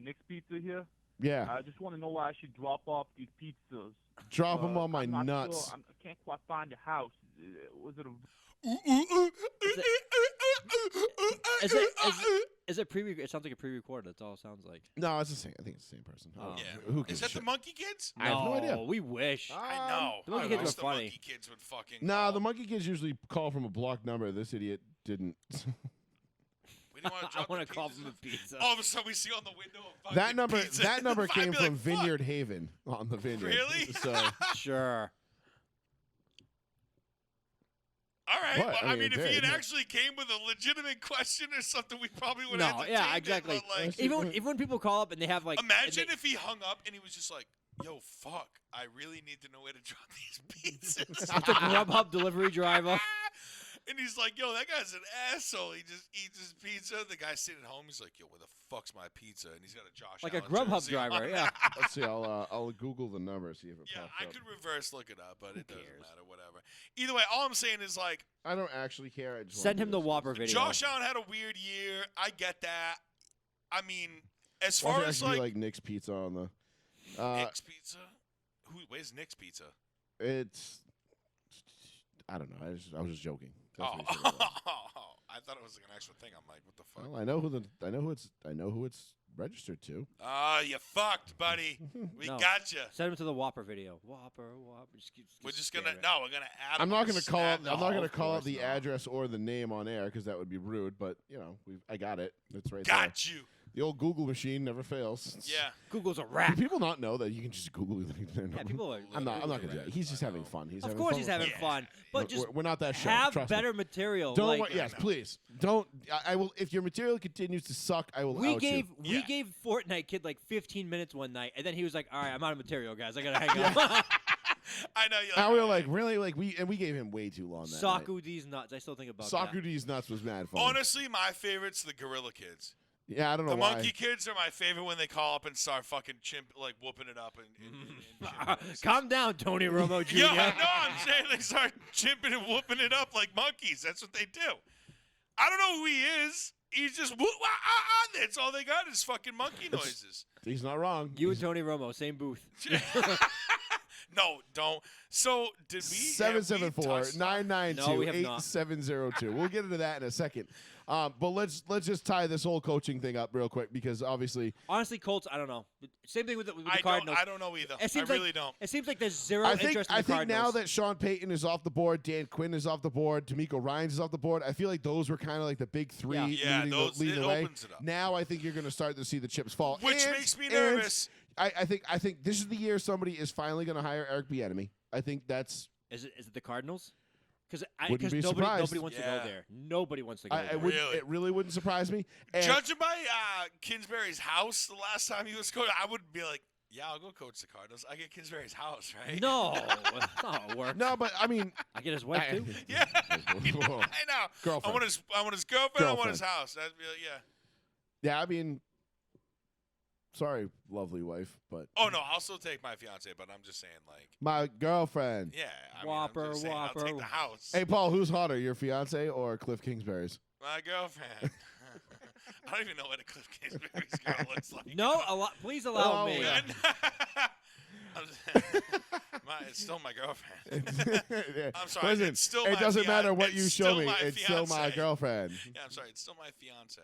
Nick's Pizza here. Yeah, I just want to know where I should drop off these pizzas. drop them on my I'm not nuts. Sure. I can't quite find your house. Was it a... Is it pre? It sounds like a pre-recorded. That's all it sounds like. No, it's the same. I think it's the same person. Oh. Yeah. Who gives Is a that the shit? Monkey Kids? I have no idea. We wish. I know. the Monkey I Kids wish were the funny. Monkey Kids would fucking. Nah, call. the Monkey Kids usually call from a blocked number. This idiot didn't. We didn't want to I want to call them a pizza. All of a sudden, we see on the window a That number pizza. that number I'd came be from like, fuck. Vineyard Haven on the Vineyard. Really? So Sure. All right. What? Well, I I mean, mean, it if he had did. actually came with a legitimate question or something, we probably would No, have yeah, entertained exactly. it, but, like, Even when people call up and they have like, imagine if he hung up and he was just like, "Yo, fuck, I really need to know where to drop these pizzas." it's a Grubhub delivery driver. And he's like, "Yo, that guy's an asshole. He just eats his pizza." The guy's sitting at home. He's like, "Yo, where the fuck's my pizza?" And he's got a Josh Like a Allen Grubhub jersey on. driver, yeah. let's see. I'll Google the number, see if it Yeah, pops I up. could reverse look it up, but it doesn't cares? matter. Whatever. Either way, all I'm saying is like, I don't actually care. I just Send wanna him do the this. Whopper video. Josh Allen had a weird year. I get that. I mean, as Why far should as actually like be like Nick's Pizza on the. Nick's Pizza, where's Nick's Pizza? It's. I don't know. I was just joking. That's Oh, what he said it was. I thought it was like an actual thing. I'm like, what the fuck? Well, I know who it's registered to. Oh, you fucked, buddy. We No. gotcha. Send him to the Whopper video. Whopper. We're just stare gonna at it. no. We're gonna add. I'm him not on gonna call Snap. out. I'm not No, gonna of call out course the not. address or the name on air because that would be rude. But I got it. It's right there. Got you. The old Google machine never fails. Yeah. Google's a Do rat. people not know that you can just Google their Yeah, number? people are. I'm not gonna do Right. that. He's just I having know. fun. He's Of having course, fun he's with having us. fun, but just We're not that show. have Trust better me. material. Don't like, worry. Yes, please. Don't. I will. If your material continues to suck, I will. We out gave you. we gave Fortnite Kid like 15 minutes one night, and then he was like, "All right, I'm out of material, guys. I gotta hang up." I know you. And we were like, really? Like we gave him way too long. That night. Saku D's nuts. I still think about Saku that. D's nuts was mad fun. Honestly, my favorite's the Gorilla Kids. Yeah, I don't know The why. Monkey Kids are my favorite when they call up and start fucking whooping it up and Calm down, Tony Romo Jr. Yeah, I know. I'm saying they start chimping and whooping it up like monkeys. That's what they do. I don't know who he is. He's just whoop, wah, ah, ah. That's all they got is fucking monkey noises. He's not wrong. You and Tony Romo, same booth. No, don't. So did we? have we touched on- No, we have not. 774-992-8702. We'll get into that in a second. But let's just tie this whole coaching thing up real quick because obviously Honestly, Colts, I don't know. Same thing with the I Cardinals. don't know either. It I seems really like, don't. It seems like there's zero I think interest in the now Cardinals. that Sean Payton is off the board, Dan Quinn is off the board, D'Amico Ryans is off the board. I feel like those were kind of like the big three Yeah, leading, those- leading it the way. opens it up. Now I think you're going to start to see the chips fall, Which And- makes me and nervous. I think this is the year somebody is finally going to hire Eric Bieniemy. I think that's. Is it the Cardinals? Because Wouldn't be surprised. nobody wants to Yeah. go there. Nobody wants to go there. Really? It really wouldn't surprise me. And Judging by Kingsbury's house the last time he was coach, I would be like, yeah, I'll go coach the Cardinals. I get Kingsbury's house, right? No, that's not how it works. no, but I mean, I get his wife too. Yeah. Whoa. I know. Girlfriend. I want his girlfriend. I want his house. That'd be like, yeah. Yeah, I mean, sorry, lovely wife, but Oh no, I'll still take my fiance, but I'm just saying, like, my girlfriend. yeah. Whopper, I'm just saying, I'll Whopper. take the house. Hey, Paul, who's hotter, your fiance or Cliff Kingsbury's? My girlfriend. I don't even know what a Cliff Kingsbury's girl looks like. No, please allow Oh, me. yeah. It's still my girlfriend. Yeah. I'm sorry. Listen, it's still it my doesn't matter what it's you show still me. my It's still my fiancé. girlfriend. Yeah, I'm sorry. It's still my fiance.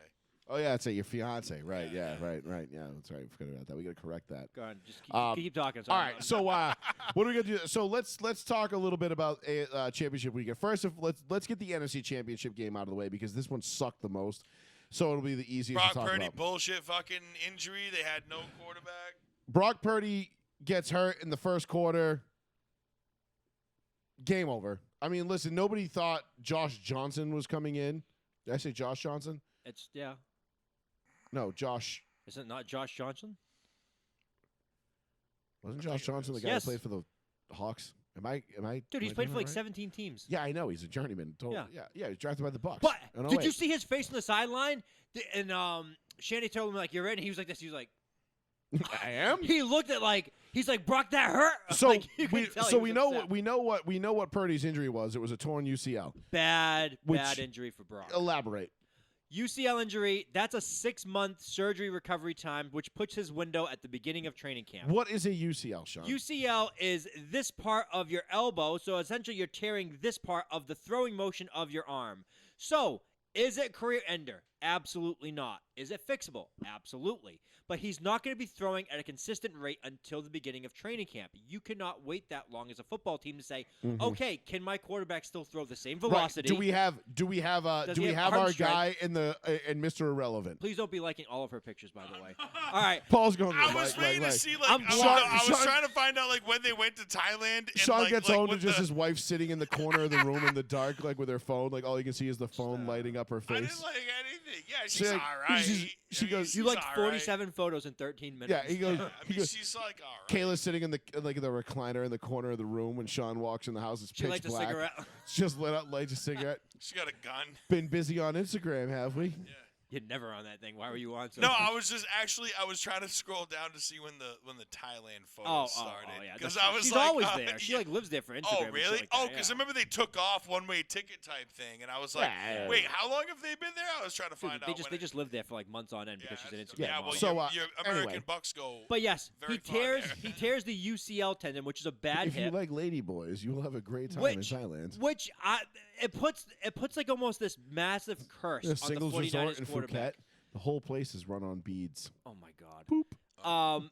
Oh yeah, it's your fiance, right? Yeah, Yeah, right. Yeah, that's right. Forgot about that. We got to correct that. Go on, just Um, keep talking. All right, so what are we gonna do? So let's talk a little bit about a championship weekend. First, let's get the NFC Championship game out of the way because this one sucked the most. So it'll be the easiest Brock to talk Purdy about. bullshit fucking injury. They had no quarterback. Brock Purdy gets hurt in the first quarter. Game over. I mean, listen, nobody thought Josh Johnson was coming in. Did I say Josh Johnson? It's No, Josh. Is it not Josh Johnson? Wasn't I Josh think it Johnson the is. guy Yes. who played for the Hawks? Am I? Dude, he's am I played doing for like that right? 17 teams. Yeah, I know. He's a journeyman. Totally. Yeah. Yeah. He was drafted by the Bucks. But Oh, no, did wait. you see his face on the sideline? And Shandy told him like, "You're in." He was like this. He was like, I am? he looked at like he's like, "Brock, that hurt." So Like, you we could tell he so was we know upset. we know what Purdy's injury was. It was a torn UCL. bad Which- injury for Brock. Elaborate. UCL injury. That's a 6-month surgery recovery time, which puts his window at the beginning of training camp. What is a UCL, Sean? UCL is this part of your elbow, so essentially you're tearing this part of the throwing motion of your arm. So, is it career ender? Absolutely not. Is it fixable? Absolutely. But he's not going to be throwing at a consistent rate until the beginning of training camp. You cannot wait that long as a football team to say, okay, can my quarterback still throw the same velocity? Right. Do we have our guy in Mr. Irrelevant? Please don't be liking all of her pictures, by the way. All right. Paul's going. I was waiting to see I was trying to find out when they went to Thailand. And Sean gets home to just his wife sitting in the corner of the room in the dark, with her phone. All you can see is the phone lighting up her face. I didn't like anything. Yeah, she's all right. She goes. You liked 47 photos in 13 minutes. Yeah, he goes. She's like all right. Kayla's sitting in the recliner in the corner of the room when Sean walks in the house. It's pitch black. She lights a cigarette. She just lit up, lights a cigarette. She got a gun. Been busy on Instagram, have we? Yeah. You're never on that thing. Why were you on? No, I was trying to scroll down to see when the Thailand photos started. Oh, yeah. Because I was she's like, always there. She lives there for Instagram. Oh, really? Because I remember they took off one-way ticket type thing, and I was like, wait, how long have they been there? I was trying to find out. They just live there for months on end because she's an Instagram. Yeah, well, so, your American Bucks go. But yes, he tears the UCL tendon, which is a bad hit. If you like lady boys, you will have a great time in Thailand. Which it puts almost this massive curse on the 49ers quarterback. The whole place is run on beads. Oh my God. Boop.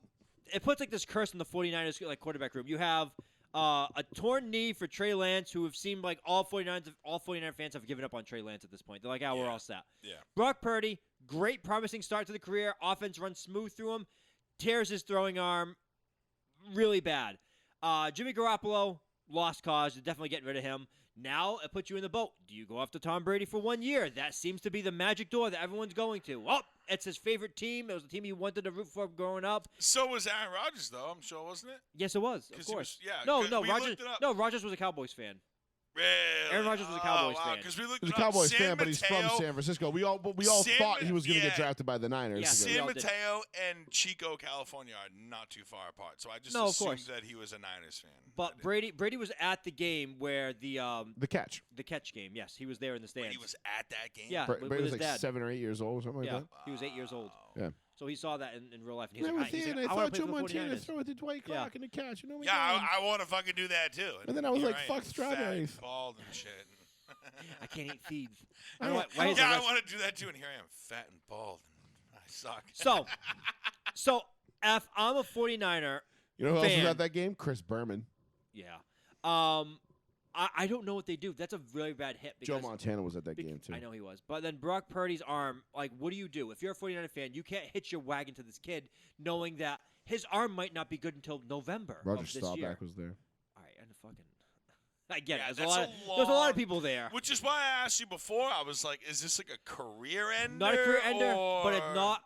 It puts this curse in the 49ers quarterback room. You have a torn knee for Trey Lance, who have seemed like all 49 fans have given up on Trey Lance at this point. They're like, we're all set. Yeah. Brock Purdy, great promising start to the career. Offense runs smooth through him. Tears his throwing arm. Really bad. Jimmy Garoppolo, lost cause. You're definitely getting rid of him. Now it puts you in the boat. Do you go after Tom Brady for 1 year? That seems to be the magic door that everyone's going to. Oh, it's his favorite team. It was the team he wanted to root for growing up. So was Aaron Rodgers, though. I'm sure, wasn't it? Yes, it was. Of course. No, Rodgers was a Cowboys fan. Really? Aaron Rodgers was a Cowboys fan. Because we looked He's a Cowboys fan, but he's from San Francisco. We all thought he was going to get drafted by the Niners. Yeah, San Mateo and Chico, California are not too far apart. So I just assumed that he was a Niners fan. But Brady was at the game where the catch game. Yes, he was there in the stands. He was at that game. Yeah, Brady with was his dad. 7 or 8 years old, or something like that. He was 8 years old. Yeah. So he saw that in real life, and I thought Joe Montana throw it to Dwight Clark in the catch. I want to fucking do that too. And then I was like, "Fuck strawberries." Bald and shit. I can't eat seeds. I want to do that too, and here I am, fat and bald, and I suck. So if I'm a 49er, you know who else was at that game? Chris Berman. Yeah. I don't know what they do. That's a really bad hit. Joe Montana was at that game, too. I know he was. But then Brock Purdy's arm, what do you do? If you're a 49er fan, you can't hitch your wagon to this kid knowing that his arm might not be good until November Roger of this year. Staubach was there. All right, and I get it. There's a lot of people there. Which is why I asked you before. I was like, is this like a career ender? Not a career ender, but it's not.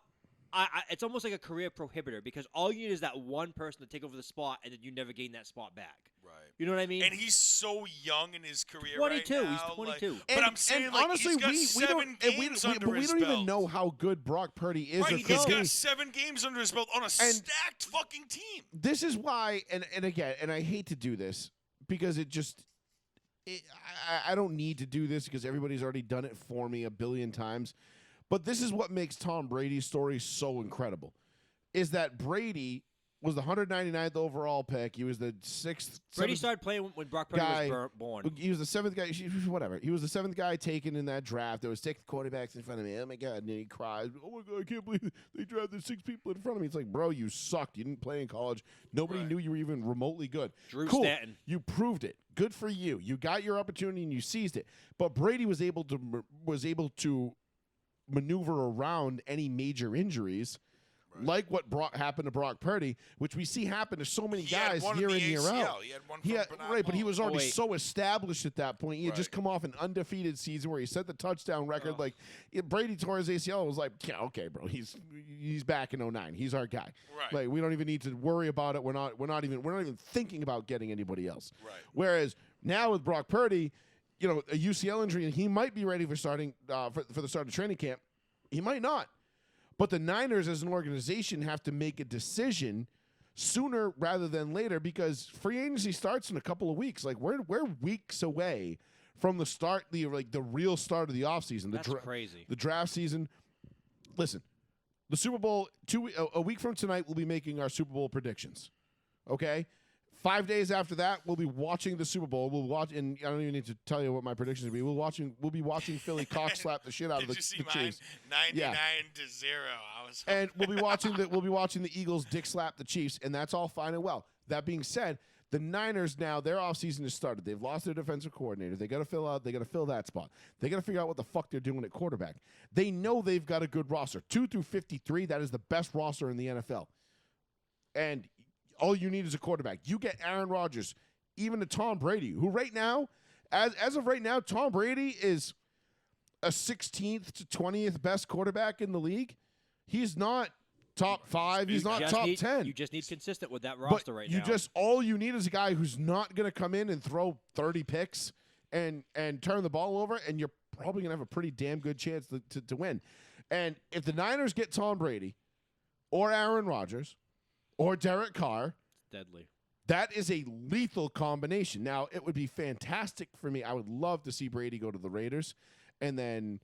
It's almost like a career prohibitor because all you need is that one person to take over the spot, and then you never gain that spot back. Right. You know what I mean? And he's so young in his career 22. right now. He's 22. But I'm saying, honestly, he's got 7 games under his belt. We don't even know how good Brock Purdy is. Right, he's got 7 games under his belt on a stacked fucking team. This is why, and again, I hate to do this because I don't need to do this because everybody's already done it for me a billion times. But this is what makes Tom Brady's story so incredible, is that Brady was the 199th overall pick. He was the 6th. Brady started playing when Brock Purdy was born. He was the 7th guy. Whatever. He was the 7th guy taken in that draft. There was 6 quarterbacks in front of me. Oh my god! And he cried. Oh my god! I can't believe they drafted 6 people in front of me. It's like, bro, you sucked. You didn't play in college. Nobody knew you were even remotely good. Drew cool. Stanton. You proved it. Good for you. You got your opportunity and you seized it. But Brady was able to maneuver around any major injuries. Right. Like what happened to Brock Purdy, which we see happen to so many guys year in, year out. He had one but he was already so established at that point. He had just come off an undefeated season where he set the touchdown record. Like Brady tore his ACL. It was like, yeah, okay, bro, he's back in 2009. He's our guy. Right. Like we don't even need to worry about it. We're not even thinking about getting anybody else. Right. Whereas now with Brock Purdy, a UCL injury, and he might be ready for starting for the start of training camp. He might not. But the Niners as an organization have to make a decision sooner rather than later because free agency starts in a couple of weeks. Like we're weeks away from the start, the real start of the offseason. That's crazy. The draft season. Listen, the Super Bowl a week from tonight we'll be making our Super Bowl predictions. Okay? 5 days after that, we'll be watching the Super Bowl. We'll watch, and I don't even need to tell you what my predictions will be. We'll be watching Philly cock slap the shit out of the Chiefs. Did you see mine? 99-0. I was. And we'll be watching the Eagles dick slap the Chiefs, and that's all fine and well. That being said, the Niners now, their offseason has started. They've lost their defensive coordinator. They got to fill that spot. They got to figure out what the fuck they're doing at quarterback. They know they've got a good roster. 2 through 53, that is the best roster in the NFL. And all you need is a quarterback. You get Aaron Rodgers, even to Tom Brady, who right now, as of right now, Tom Brady is a 16th to 20th best quarterback in the league. He's not top 5. He's not top 10. You just need consistent with that roster right now. All you need is a guy who's not going to come in and throw 30 picks and turn the ball over, and you're probably going to have a pretty damn good chance to win. And if the Niners get Tom Brady or Aaron Rodgers or Derek Carr, it's deadly. That is a lethal combination. Now, it would be fantastic for me. I would love to see Brady go to the Raiders and then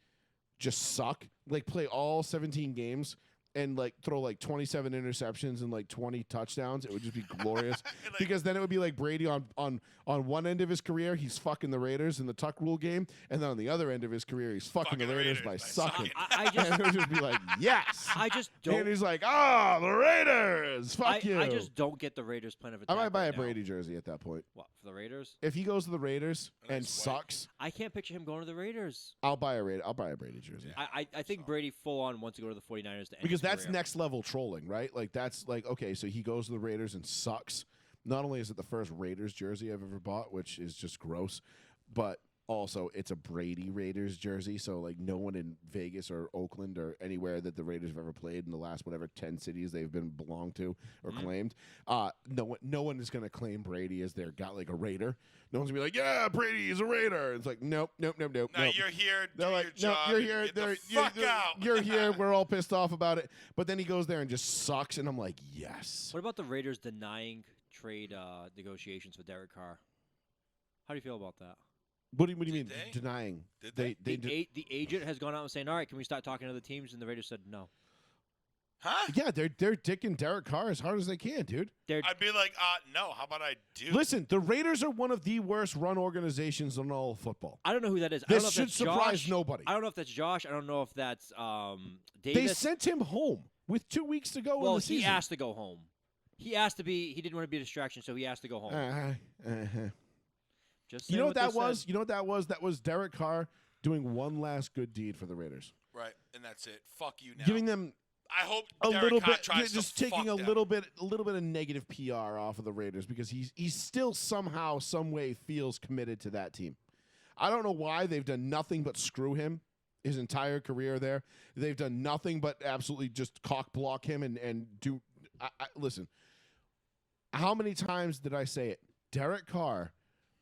just suck, like play all 17 games and like throw like 27 interceptions and like 20 touchdowns. It would just be glorious because then it would be like Brady on one end of his career, he's fucking the Raiders in the Tuck Rule game, and then on the other end of his career, he's fucking the Raiders by sucking. And it would just be like, yes. I just don't. And he's like, the Raiders. Fuck you. I just don't get the Raiders plan of attack. I might buy right a Brady jersey at that point. What, for the Raiders? If he goes to the Raiders and sucks, I can't picture him going to the Raiders. I'll buy a Brady jersey. Yeah. I think Brady full on wants to go to the 49ers to end because that's career. next level trolling, right? Like that's like, okay, so he goes to the Raiders and sucks. Not only is it the first Raiders jersey I've ever bought, which is just gross, but also it's a Brady Raiders jersey. So like no one in Vegas or Oakland or anywhere that the Raiders have ever played in the last 10 cities they've been belonged to or claimed, no one is going to claim Brady as their guy, like a Raider. No one's gonna be like, yeah, Brady is a Raider. It's like, nope. No, you're here. They're like, no, you're here. Get the fuck out. You're here. We're all pissed off about it. But then he goes there and just sucks, and I'm like, yes. What about the Raiders denying trade negotiations for Derek Carr? How do you feel about that? What do you mean denying? The agent has gone out and saying, all right, can we start talking to other teams? And the Raiders said no. Huh? Yeah, they're dicking Derek Carr as hard as they can, dude. I'd be like, no. How about I do? Listen, the Raiders are one of the worst run organizations in all of football. I don't know who that is. This should surprise nobody. I don't know if that's Josh. I don't know if that's Davis. They sent him home with 2 weeks to go in the season. He asked to go home. He asked to be. He didn't want to be a distraction, so he asked to go home. Just you know what that was? You know what that was? That was Derek Carr doing one last good deed for the Raiders. Right, and that's it. Fuck you now. Giving them. I hope a Derek little Carr bit, tries just to taking fuck a them. little bit of negative PR off of the Raiders because he's still somehow, some way feels committed to that team. I don't know why. They've done nothing but screw him his entire career there. They've done nothing but absolutely just cock block him and do. Listen, how many times did I say it? Derek Carr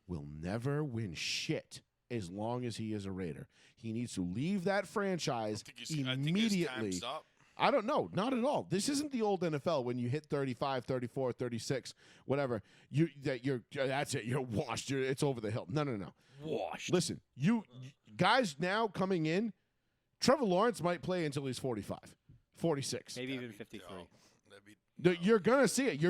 will never win shit as long as he is a Raider. He needs to leave that franchise immediately. I think his time's up. I don't know. Not at all. This isn't the old NFL when you hit 35, 34, 36, whatever. That's it. You're washed. It's over the hill. No. Washed. Listen, you guys now coming in, Trevor Lawrence might play until he's 45, 46. Maybe even 53. You're going to see it.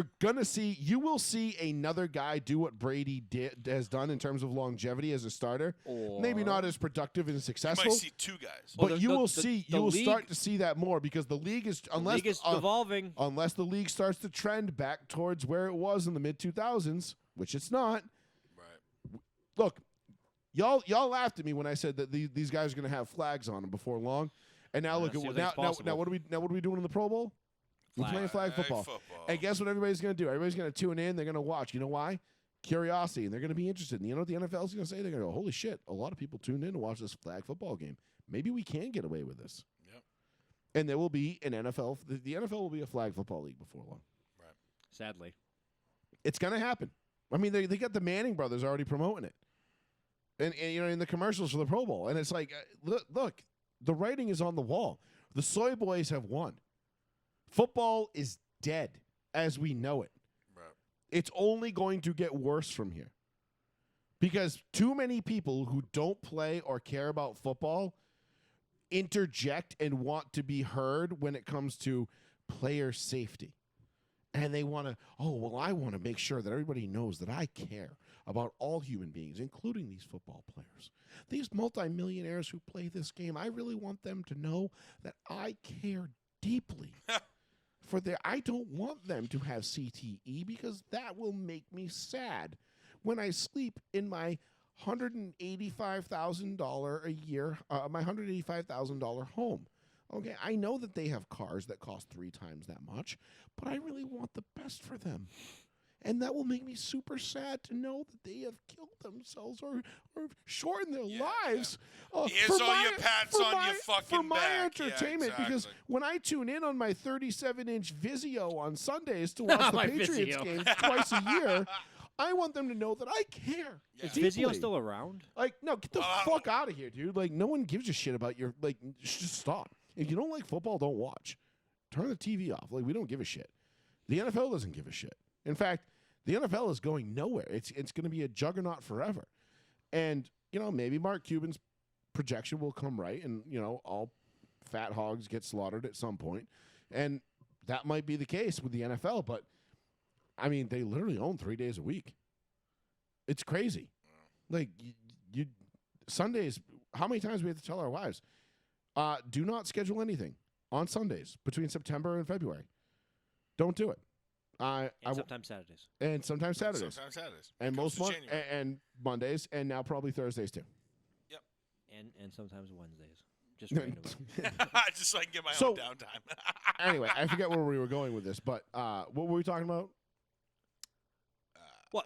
You will see another guy do what Brady has done in terms of longevity as a starter. Maybe not as productive and successful. You might see two guys. But you will start to see that more because the league is evolving. Unless the league starts to trend back towards where it was in the mid-2000s, which it's not. Right. Look, y'all laughed at me when I said that these guys are going to have flags on them before long. And now look at now what are we doing in the Pro Bowl? We're playing flag football. And guess what everybody's going to do? Everybody's going to tune in. They're going to watch. You know why? Curiosity. And they're going to be interested. And you know what the NFL is going to say? They're going to go, holy shit, a lot of people tuned in to watch this flag football game. Maybe we can get away with this. Yep. And there will be an NFL. The NFL will be a flag football league before long. Right. Sadly. It's going to happen. I mean, they got the Manning brothers already promoting it. And in the commercials for the Pro Bowl. And it's like, look, the writing is on the wall. The Soy Boys have won. Football is dead as we know it. Right. It's only going to get worse from here. Because too many people who don't play or care about football interject and want to be heard when it comes to player safety. And they want to, I want to make sure that everybody knows that I care about all human beings, including these football players. These multimillionaires who play this game, I really want them to know that I care deeply I don't want them to have CTE because that will make me sad when I sleep in my $185,000 a year, my $185,000 home. Okay, I know that they have cars that cost 3 times that much, but I really want the best for them. And that will make me super sad to know that they have killed themselves or shortened their lives. Here's all your pats on your fucking for my back. entertainment, Yeah, exactly. because when I tune in on my 37-inch Vizio on Sundays to watch the Patriots game twice a year, I want them to know that I care. Yeah. Is deeply. Vizio still around? Like, no, get the fuck out of here, dude. Like, no one gives a shit about your, like, just stop. If you don't like football, don't watch. Turn the TV off. Like, we don't give a shit. The NFL doesn't give a shit. In fact, the NFL is going nowhere. It's going to be a juggernaut forever. And, maybe Mark Cuban's projection will come right and, all fat hogs get slaughtered at some point. And that might be the case with the NFL. But, I mean, they literally own 3 days a week. It's crazy. Like, you Sundays, how many times do we have to tell our wives? Do not schedule anything on Sundays between September and February. Don't do it. Sometimes Saturdays. And sometimes Saturdays. Sometimes Saturdays. And and Mondays, and now probably Thursdays too. Yep. And sometimes Wednesdays. Just randomly. Just so I can get my own downtime. Anyway, I forget where we were going with this, but what were we talking about? What?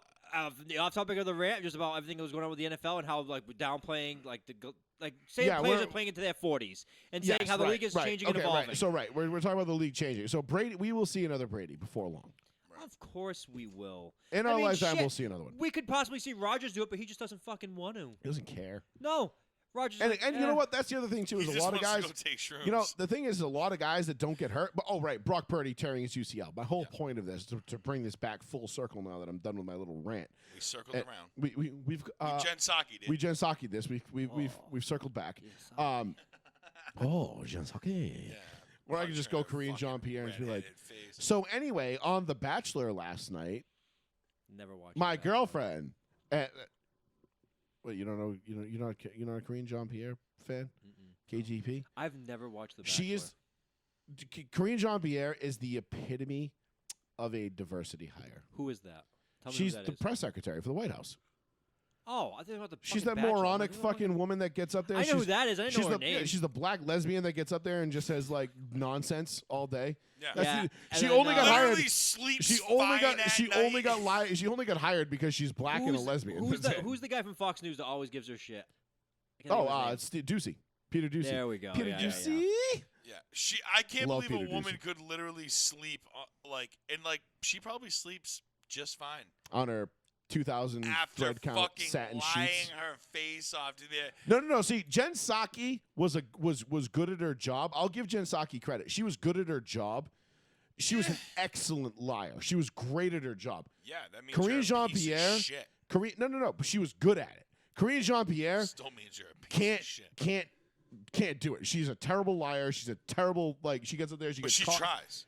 The off topic of the rant, just about everything that was going on with the NFL and how we're downplaying saying players are playing into their 40s and saying how the league is changing and evolving. Right. So we're talking about the league changing. So Brady, we will see another Brady before long. Of course we will. In our lifetime, we'll see another one. We could possibly see Rodgers do it, but he just doesn't fucking want to. He doesn't care. No. Rodgers. And you know what? That's the other thing too. Is he a lot of guys. To go take shrooms. The thing is, a lot of guys that don't get hurt. But Brock Purdy tearing his UCL. My whole point of this to bring this back full circle now that I'm done with my little rant. We circled around. We've Jen Psaki did. We Jen Psaki this. We've circled back. Jen Psaki. Yeah. Or I could just go Korean Jean-Pierre and just be like. So anyway, on The Bachelor last night. Never watched. My girlfriend. Wait, you don't know? You're not a Korean Jean-Pierre fan? KGP. I've never watched The Bachelor. She is. Korean Jean-Pierre is the epitome of a diversity hire. Who is that? Tell me She's who that the is. press secretary for the White House. Oh, I think about the. She's that Bachelor. moronic fucking woman that gets up there. I know who that is. I didn't know her name. Yeah, she's the black lesbian that gets up there and just says like nonsense all day. Yeah. She only got hired. Sleeps She only got hired because she's black and a lesbian. Who's the guy from Fox News that always gives her shit? It's Ducey. Peter Ducey. There we go. Peter Ducey. Yeah. I can't Love believe Peter a woman Ducey. could literally sleep she probably sleeps just fine On her 2000 after thread count fucking satin lying sheets. her face off to the. No. See, Jen Psaki was good at her job. I'll give Jen Psaki credit. She was good at her job. She was an excellent liar. She was great at her job. Yeah, that means Korean you're a piece Jean-Pierre. of shit. No. But she was good at it. Korean Jean-Pierre Still means you're a piece of shit. can't do it. She's a terrible liar. She's a terrible she gets up there. But she tries.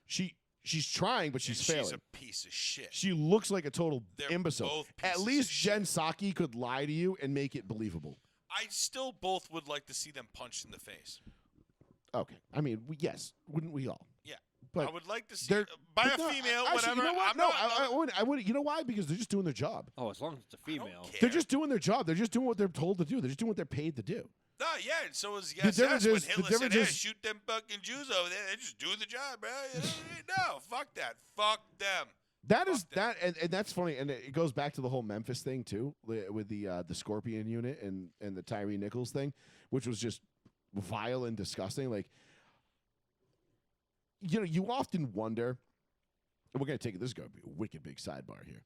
She's trying, but she's failing. She's a piece of shit. She looks like a total They're imbecile. both At pieces least of shit. Jen Psaki could lie to you and make it believable. I still both would like to see them punched in the face. Okay. I mean, yes. Wouldn't we all? Yeah. But I would like to see by a female, actually, whatever. You know what? I'm I would. You know why? Because they're just doing their job. Oh, as long as it's a female. They're just doing their job. They're just doing what they're told to do. They're just doing what they're paid to do. No, yeah, and so is difference yes, when is- the Hitler difference said, is- hey, shoot them fucking Jews over there. They just do the job, bro. No, fuck that. Fuck them. That is that, and that's funny, and it goes back to the whole Memphis thing too, with the Scorpion unit and the Tyree Nichols thing, which was just vile and disgusting. Like, you often wonder. And we're gonna take it. This is gonna be a wicked big sidebar here.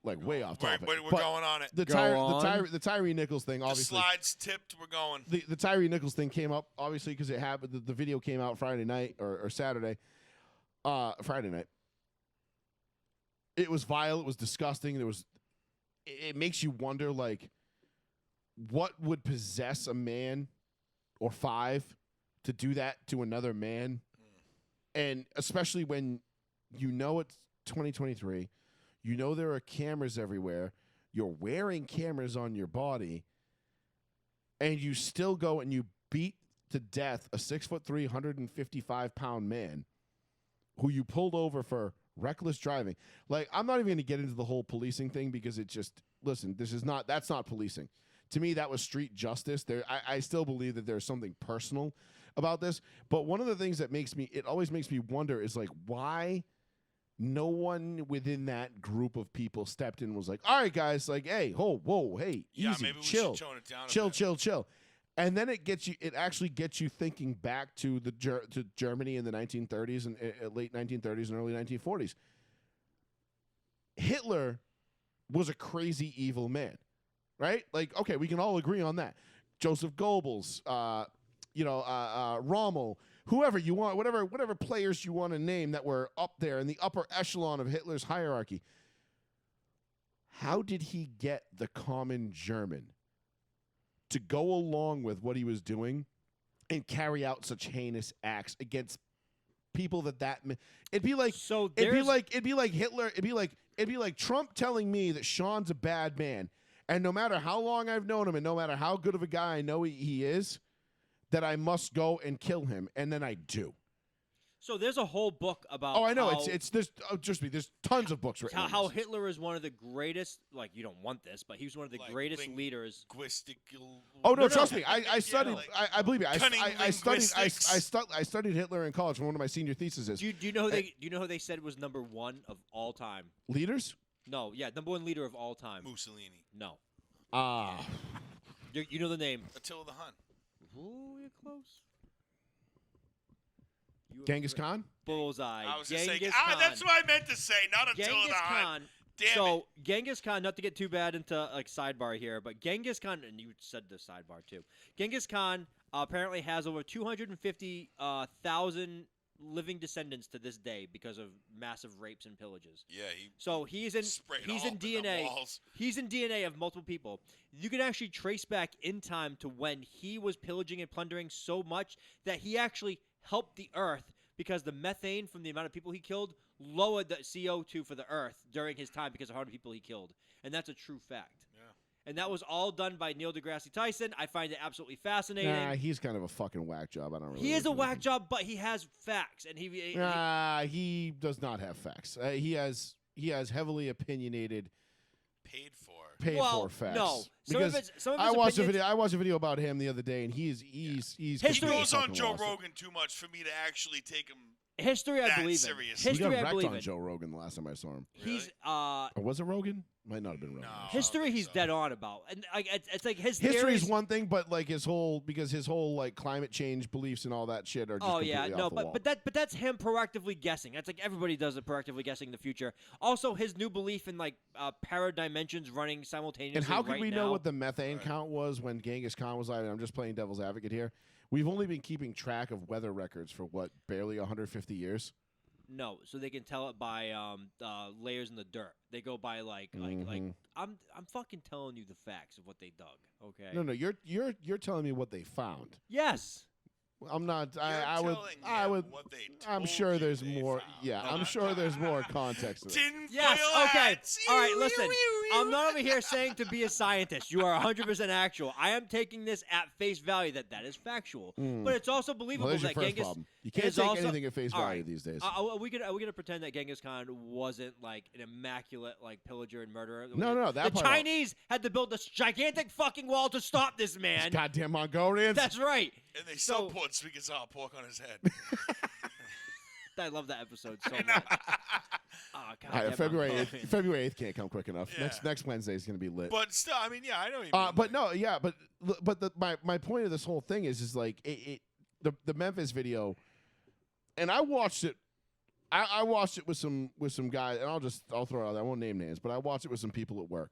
Way off topic. We're But going on it. The Tyree Nichols thing, The obviously. slide's tipped. We're going. The Tyree Nichols thing came up obviously because it happened. The video came out Friday night or Saturday. Friday night. It was vile. It was disgusting. It makes you wonder, like, what would possess a man or five to do that to another man, and especially when You know it's 2023. You know there are cameras everywhere. You're wearing cameras on your body, and you still go and you beat to death a 6'3", 155-pound man who you pulled over for reckless driving. Like, I'm not even going to get into the whole policing thing because it just, listen, that's not policing. To me, that was street justice. I still believe that there's something personal about this. But one of the things that always makes me wonder is, like, why no one within that group of people stepped in and was like, all right, guys, like, hey, whoa, hey, easy, maybe we chill, should tone it down chill. And then it actually gets you thinking back to to Germany in the 1930s and late 1930s and early 1940s. Hitler was a crazy evil man, right? Like, okay, we can all agree on that. Joseph Goebbels, Rommel, whoever you want, whatever players you want to name that were up there in the upper echelon of Hitler's hierarchy. How did he get the common German to go along with what he was doing and carry out such heinous acts against people it'd be like Hitler, it'd be like Trump telling me that Sean's a bad man, and no matter how long I've known him and no matter how good of a guy I know he is, that I must go and kill him, and then I do. So there's a whole book about. Oh, I know. There's tons of books written. How Hitler is one of the greatest. Like, you don't want this, but he was one of the greatest leaders. Oh no, trust me. I studied. I believe me. I studied Hitler in college for one of my senior theses. Do you know who they said was number one of all time? Leaders? No, yeah, number one leader of all time. Mussolini. No. You know the name. Attila the Hun. Ooh, you're close. Genghis Khan? Bullseye. I was going to say, Khan. that's what I meant to say, not Attila the Hun. Damn it. Genghis Khan, not to get too bad into like sidebar here, but Genghis Khan, and you said the sidebar too. Genghis Khan apparently has over 250,000 living descendants to this day because of massive rapes and pillages. Yeah, he's in DNA. He's in DNA of multiple people. You can actually trace back in time to when he was pillaging and plundering so much that he actually helped the earth because the methane from the amount of people he killed lowered the CO2 for the earth during his time because of how many people he killed. And that's a true fact. Yeah. And that was all done by Neil deGrasse Tyson. I find it absolutely fascinating. Nah, he's kind of a fucking whack job. I don't really. He is a whack job, but he has facts, and he does not have facts. He has heavily opinionated, paid for facts. No, because I watched a video about him the other day, and he's he goes on Joe Rogan too much for me to actually take him. History, I believe in. He got wrecked on Joe Rogan the last time I saw him. Really? Or was it Rogan? Might not have been Rogan. No, history, he's dead on about, and it's like his history is one thing, but like his whole like climate change beliefs and all that shit are just completely off the wall. but that's him proactively guessing. That's like everybody does it, proactively guessing the future. Also, his new belief in like paradimensions running simultaneously. And how could we know what the methane count was when Genghis Khan was alive? I'm just playing devil's advocate here. We've only been keeping track of weather records for barely 150 years. No, so they can tell it by layers in the dirt. They go by like I'm fucking telling you the facts of what they dug. Okay. No, you're telling me what they found. Yes. I'm not. I would. What they I'm sure there's more. Found. Yeah, I'm sure there's more context. To it. Yes. Okay. All right. Listen. I'm not over here saying to be a scientist. You are 100% actual. I am taking this at face value that is factual, but it's also believable well, that Genghis. Problem. You can't take anything at face value these days. Are we gonna pretend that Genghis Khan wasn't like an immaculate like pillager and murderer? No. The Chinese had to build this gigantic fucking wall to stop this man. These goddamn Mongolians. That's right. And they still put so we can saw pork on his head. I love that episode so much. Oh, God, February 8th can't come quick enough. Yeah. Next Wednesday is going to be lit. But still, I mean, yeah, I know you mean. My point of this whole thing is like the Memphis video, and I watched it. I watched it with some guys, and I'll throw it out there. I won't name names, but I watched it with some people at work,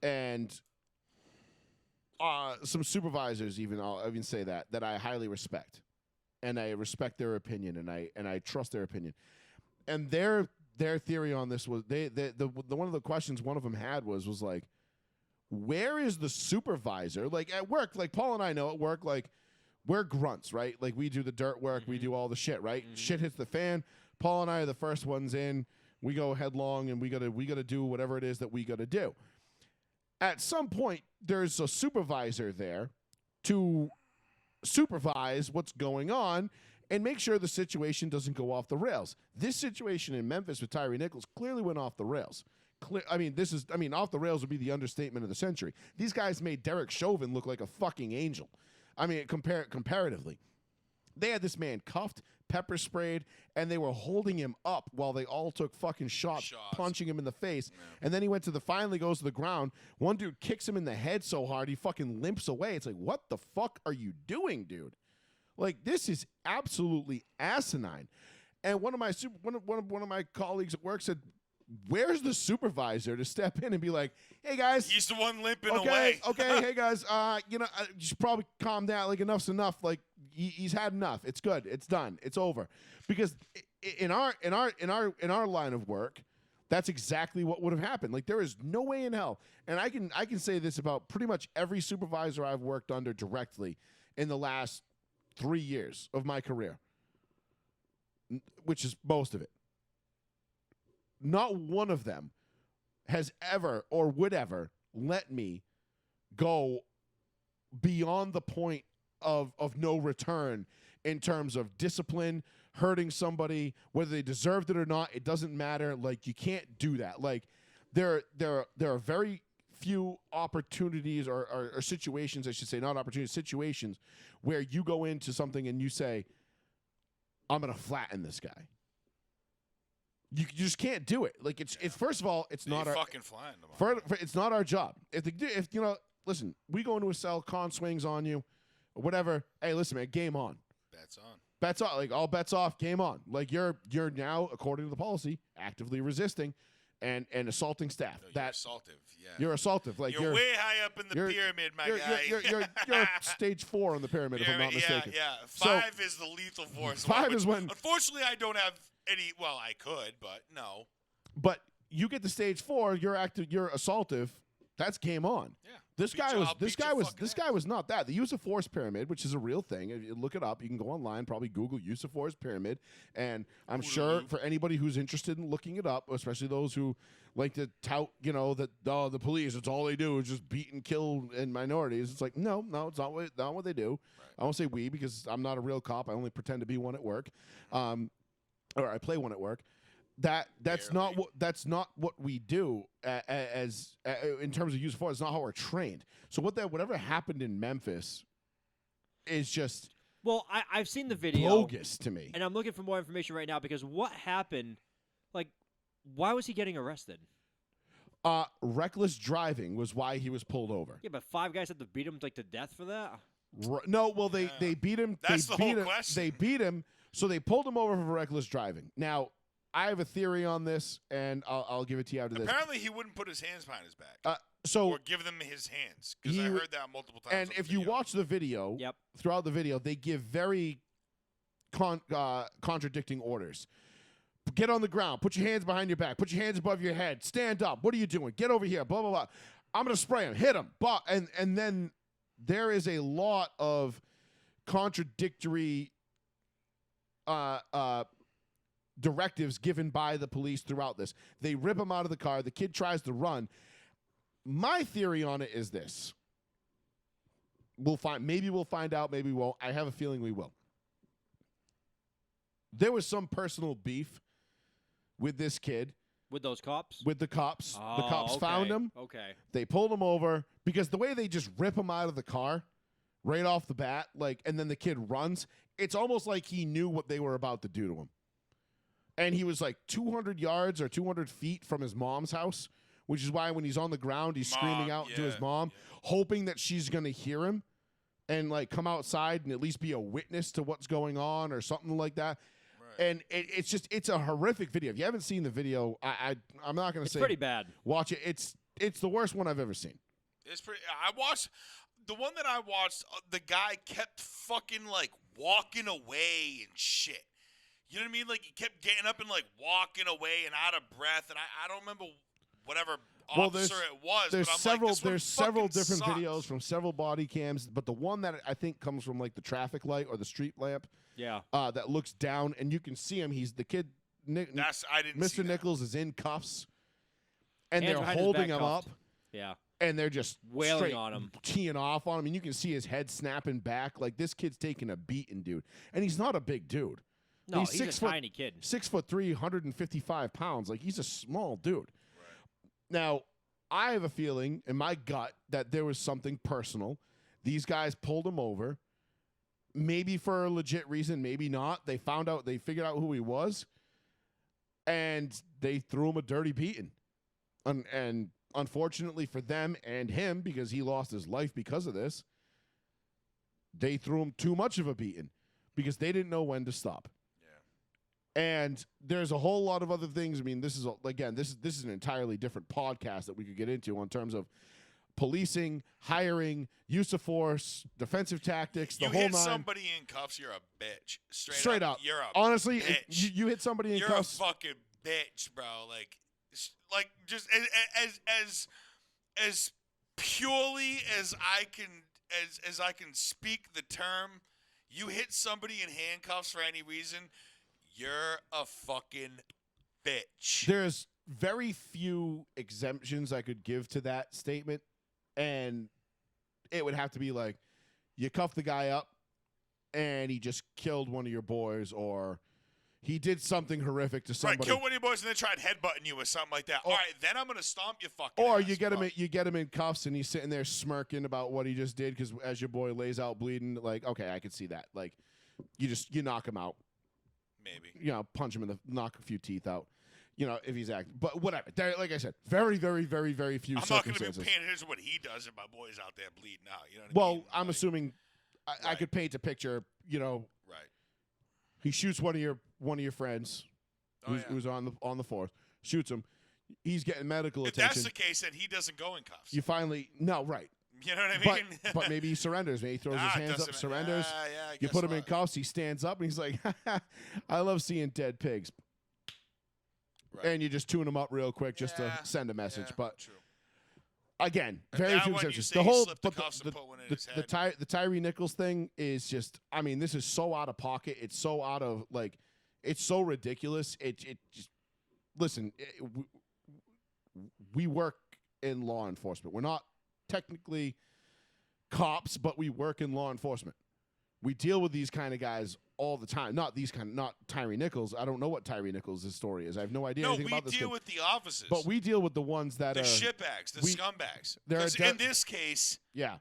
and some supervisors I'll even say that I highly respect, and I respect their opinion, and I trust their opinion, and their theory on this was the one of the questions one of them had was like, where is the supervisor? Like at work, like Paul and I know at work, like we're grunts, right? Like we do the dirt work, we do all the shit, right? Shit hits the fan, Paul and I are the first ones in. We go headlong, and we gotta do whatever it is that we gotta do. At some point, there's a supervisor there to supervise what's going on and make sure the situation doesn't go off the rails. This situation in Memphis with Tyree Nichols clearly went off the rails. Off the rails would be the understatement of the century. These guys made Derek Chauvin look like a fucking angel. I mean, comparatively. They had this man cuffed, pepper sprayed, and they were holding him up while they all took fucking shots. Punching him in the face. Yeah. And then he finally goes to the ground. One dude kicks him in the head so hard he fucking limps away. It's like, what the fuck are you doing, dude? Like, this is absolutely asinine. And one of my colleagues at work said, where's the supervisor to step in and be like, hey guys, he's the one limping away. Okay, hey guys, you should probably calm down. Like, enough's enough. Like, he's had enough. It's good. It's done. It's over. Because in our line of work, that's exactly what would have happened. Like, there is no way in hell. And I can say this about pretty much every supervisor I've worked under directly in the last 3 years of my career, which is most of it. Not one of them has ever or would ever let me go beyond the point of no return in terms of discipline, hurting somebody, whether they deserved it or not. It doesn't matter. Like, you can't do that. Like, there are very few opportunities or situations, I should say, not opportunities, situations where you go into something and you say, I'm going to flatten this guy. You just can't do it. Like, it's first of all, it's not our fucking flying tomorrow. It's not our job. If listen, we go into a cell, con swings on you, or whatever. Hey, listen, man, game on. Bets on. Bets on. Like, all bets off. Game on. Like, you're now, according to the policy, actively resisting and assaulting staff. No, you're assaultive. Yeah. You're assaultive. Like, you're way high up in the pyramid, my guy. You're stage 4 on the pyramid, if I'm not mistaken. Yeah. 5 is the lethal force. 5 is when. Unfortunately, I don't have any. Well, I could, but no. But you get to stage 4, you're assaultive. That's game on. Yeah. This guy was not that. The use of force pyramid, which is a real thing. If you look it up, you can go online, probably Google use of force pyramid, and I'm sure for anybody who's interested in looking it up, especially those who like to tout, that the police, it's all they do is just beat and kill in minorities. It's like, no, it's not what they do. Right. I won't say we because I'm not a real cop. I only pretend to be one at work, or I play one at work. That's not what we do as in terms of use of force. It's not how we're trained. So whatever happened in Memphis is just I've seen the video, bogus to me, and I'm looking for more information right now because what happened? Like, why was he getting arrested? Reckless driving was why he was pulled over. Yeah, but 5 guys had to beat him to death for that. No, well they beat him. That's the whole question. They beat him, so they pulled him over for reckless driving. Now, I have a theory on this, and I'll give it to you after this. Apparently, he wouldn't put his hands behind his back. Or give them his hands, because I heard that multiple times. And if you watch the video, throughout the video, they give very contradicting orders. Get on the ground. Put your hands behind your back. Put your hands above your head. Stand up. What are you doing? Get over here. Blah, blah, blah. I'm going to spray him. Hit him. And then there is a lot of contradictory directives given by the police throughout this. They rip him out of the car. The kid tries to run. My theory on it is this. Maybe we'll find out. Maybe we won't. I have a feeling we will. There was some personal beef with this kid. With those cops? With the cops. Oh, the cops found him. Okay. They pulled him over because the way they just rip him out of the car right off the bat, and then the kid runs, it's almost like he knew what they were about to do to him. And he was like 200 yards or 200 feet from his mom's house, which is why when he's on the ground, he's screaming out to his mom, hoping that she's going to hear him and come outside and at least be a witness to what's going on or something like that. Right. And it's a horrific video. If you haven't seen the video, I'm not going to say. It's pretty bad. Watch it. It's the worst one I've ever seen. It's pretty. I watched the one that I watched. The guy kept fucking walking away and shit. You know what I mean? He kept getting up and walking away and out of breath. And I don't remember whatever officer it was. There's but there's several different sucks. videos from several body cams, but the one that I think comes from the traffic light or the street lamp. Yeah. That looks down and you can see him. The kid I didn't see Mr. that. Nichols is in cuffs, and Hands they're behind his holding back him cuffed. up, Yeah. and they're just Wailing straight on him. teeing off on him, and you can see his head snapping back. Like, this kid's taking a beating, dude. And he's not a big dude. No, he's he's a tiny kid. 6'3", 155 pounds. Like, he's a small dude. Right. Now, I have a feeling in my gut that there was something personal. These guys pulled him over, maybe for a legit reason, maybe not. They figured out who he was, and they threw him a dirty beating. And unfortunately for them and him, because he lost his life because of this, they threw him too much of a beating because they didn't know when to stop. And there's a whole lot of other things. I mean, this is an entirely different podcast that we could get into in terms of policing, hiring, use of force, defensive tactics, the you whole hit nine. somebody in cuffs, you're a bitch. Straight up. You're a honestly, bitch. you hit somebody in you're cuffs. You're a fucking bitch, bro. Like just as purely as I can speak the term, you hit somebody in handcuffs for any reason, you're a fucking bitch. There's very few exemptions I could give to that statement, and it would have to be like, you cuff the guy up and he just killed one of your boys, or he did something horrific to somebody. Right, kill one of your boys and then tried headbutting you or something like that. All right, then I'm gonna stomp your fucking Or ass, you get him in cuffs and he's sitting there smirking about what he just did, because as your boy lays out bleeding, like, okay, I can see that. Like, you knock him out. Maybe. Punch him knock a few teeth out. If he's acting. But whatever. Like I said, very, very, very, very few circumstances. I'm not going to be paying attention to what he does if my boy's out there bleeding out. You know what I mean? I'm assuming I could paint a picture, Right. He shoots one of your friends who's on the fourth, shoots him. He's getting medical attention. If that's the case, then he doesn't go in cuffs. You finally – no, right. You know what I mean? But maybe he surrenders. Maybe he throws his hands up, surrenders. Yeah, you put him in cuffs. He stands up, and he's like, I love seeing dead pigs. Right. And you just tune him up real quick just to send a message. But true. Again, very few exceptions. The whole the Tyree Nichols thing is just. I mean, this is so out of pocket. It's so out of it's so ridiculous. It just listen. We work in law enforcement. We're not technically cops, but we work in law enforcement. We deal with these kind of guys all the time. Not Tyree Nichols. I don't know what Tyree Nichols' story is. I have no idea anything about this. No, we deal with the officers. But we deal with the ones that the are shitbags, the scumbags. Because in this case, yeah,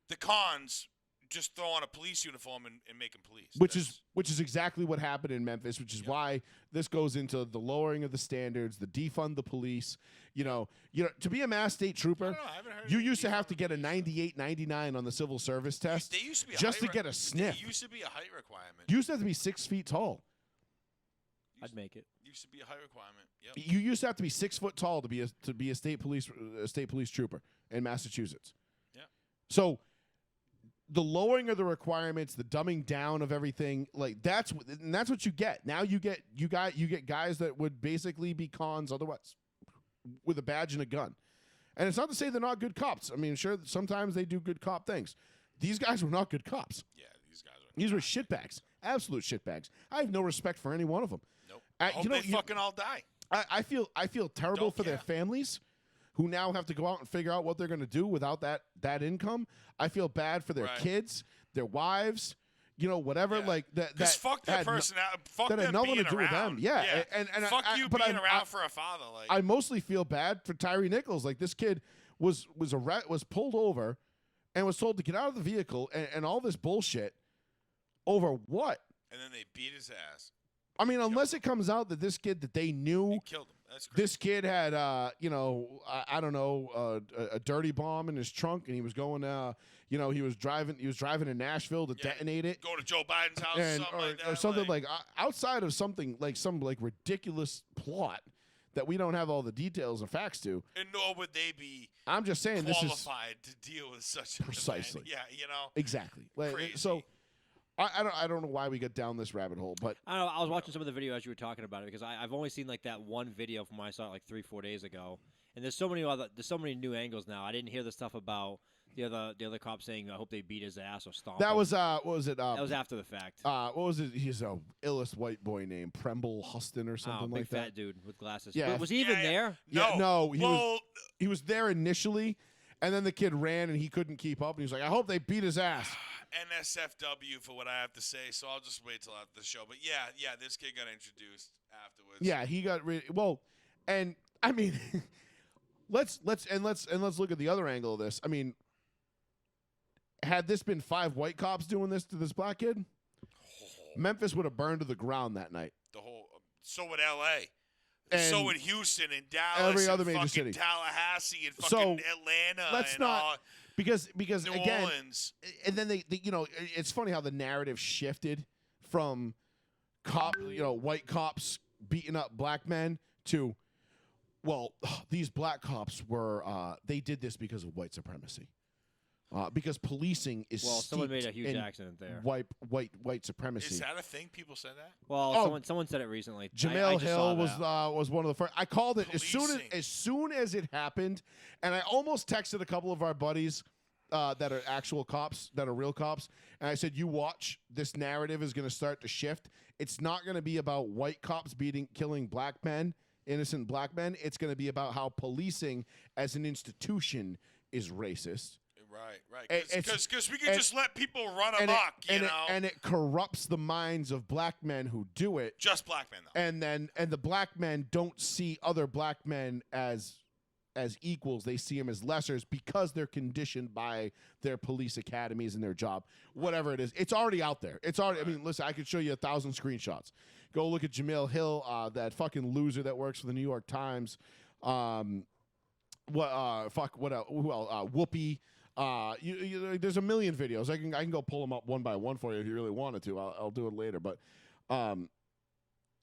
the cons just throw on a police uniform and make them police. Which is exactly what happened in Memphis, which is why this goes into the lowering of the standards, the defund the police. To be a Mass State Trooper, you used to have to get a 98, 99 on the civil service test just to get a sniff. There used to be a height requirement. You used to have to be 6 feet tall. I'd make it. Used to be a height requirement. Yep. You used to have to be 6 foot tall to be a state police trooper in Massachusetts. Yeah. So the lowering of the requirements, the dumbing down of everything, that's what you get. Now you get guys that would basically be cons otherwise, with a badge and a gun. And it's not to say they're not good cops. I mean, sure, sometimes they do good cop things. These guys were not good cops. Yeah, these were shitbags, absolute shitbags. I have no respect for any one of them. Nope. I hope they fucking all die. I feel terrible for their families, who now have to go out and figure out what they're going to do without that income. I feel bad for their kids, their wives, whatever. Yeah. Like that. Because fuck their personality. Fuck them nothing being to do with them. around. Yeah. And fuck you being around for a father. I mostly feel bad for Tyree Nichols. Like, this kid was pulled over and was told to get out of the vehicle and all this bullshit over what? And then they beat his ass. I mean, unless it comes out that this kid that they knew killed him. That's crazy. This kid had, I don't know, a dirty bomb in his trunk, and he was going, he was driving to Nashville to detonate it. Go to Joe Biden's house or something like outside of something like some ridiculous plot that we don't have all the details and facts to. And nor would they be. I'm just saying qualified to deal with such precisely. Yeah, exactly. Crazy. So. I don't know why we got down this rabbit hole, but I don't know. I was watching some of the video as you were talking about it, because I've only seen that one video from when I saw it 3-4 days ago, and there's so many new angles now. I didn't hear the stuff about The other cop saying, "I hope they beat his ass or stomp." That him. was what was it? That was after the fact. What was it? He's a illest white boy named Premble Huston or something big like fat that. dude with glasses. Yeah. Was he even there? No. He was there initially, and then the kid ran and he couldn't keep up. And he was like, "I hope they beat his ass." NSFW for what I have to say, so I'll just wait till after the show. But yeah, this kid got introduced afterwards. Yeah, he got well, and I mean, let's look at the other angle of this. I mean, had this been 5 white cops doing this to this black kid, Memphis would have burned to the ground that night. So would L.A. And so would Houston and Dallas, every other and major city, Tallahassee and fucking Atlanta. Let's and not because New again, Orleans. and then they it's funny how the narrative shifted from white cops beating up black men to, well, these black cops were they did this because of white supremacy. Because policing is someone made a huge in accident there. White supremacy. Is that a thing? People said that? Well, someone said it recently. Jamel I just Hill saw was one of the first. I called it Policing. as soon as it happened, and I almost texted a couple of our buddies that are actual cops, that are real cops, and I said, "You watch, this narrative is going to start to shift. It's not going to be about white cops killing black men, innocent black men. It's going to be about how policing as an institution is racist." Right. Because we can just let people run amok, and it corrupts the minds of black men who do it. Just black men, though. And the black men don't see other black men as equals. They see them as lessers because they're conditioned by their police academies and their job. Whatever it is, it's already out there. It's already. Right. I mean, listen, I could show you 1,000 screenshots. Go look at Jamel Hill, that fucking loser that works for the New York Times. Who else? Whoopi. There's a million videos. I can go pull them up one by one for you if you really wanted to. I'll do it later. But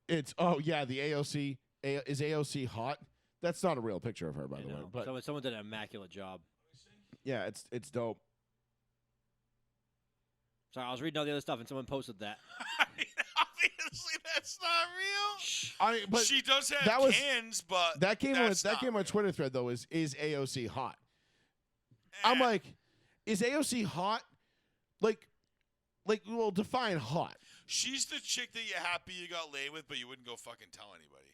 it's the AOC. Is AOC hot? That's not a real picture of her, by the way. But someone did an immaculate job. Yeah, it's dope. Sorry, I was reading all the other stuff and someone posted that. Obviously, that's not real. But she does have cans, but that came on Twitter thread though. Is AOC hot? I'm like, is AOC hot? Like, well, define hot. She's the chick that you're happy you got laid with, but you wouldn't go fucking tell anybody.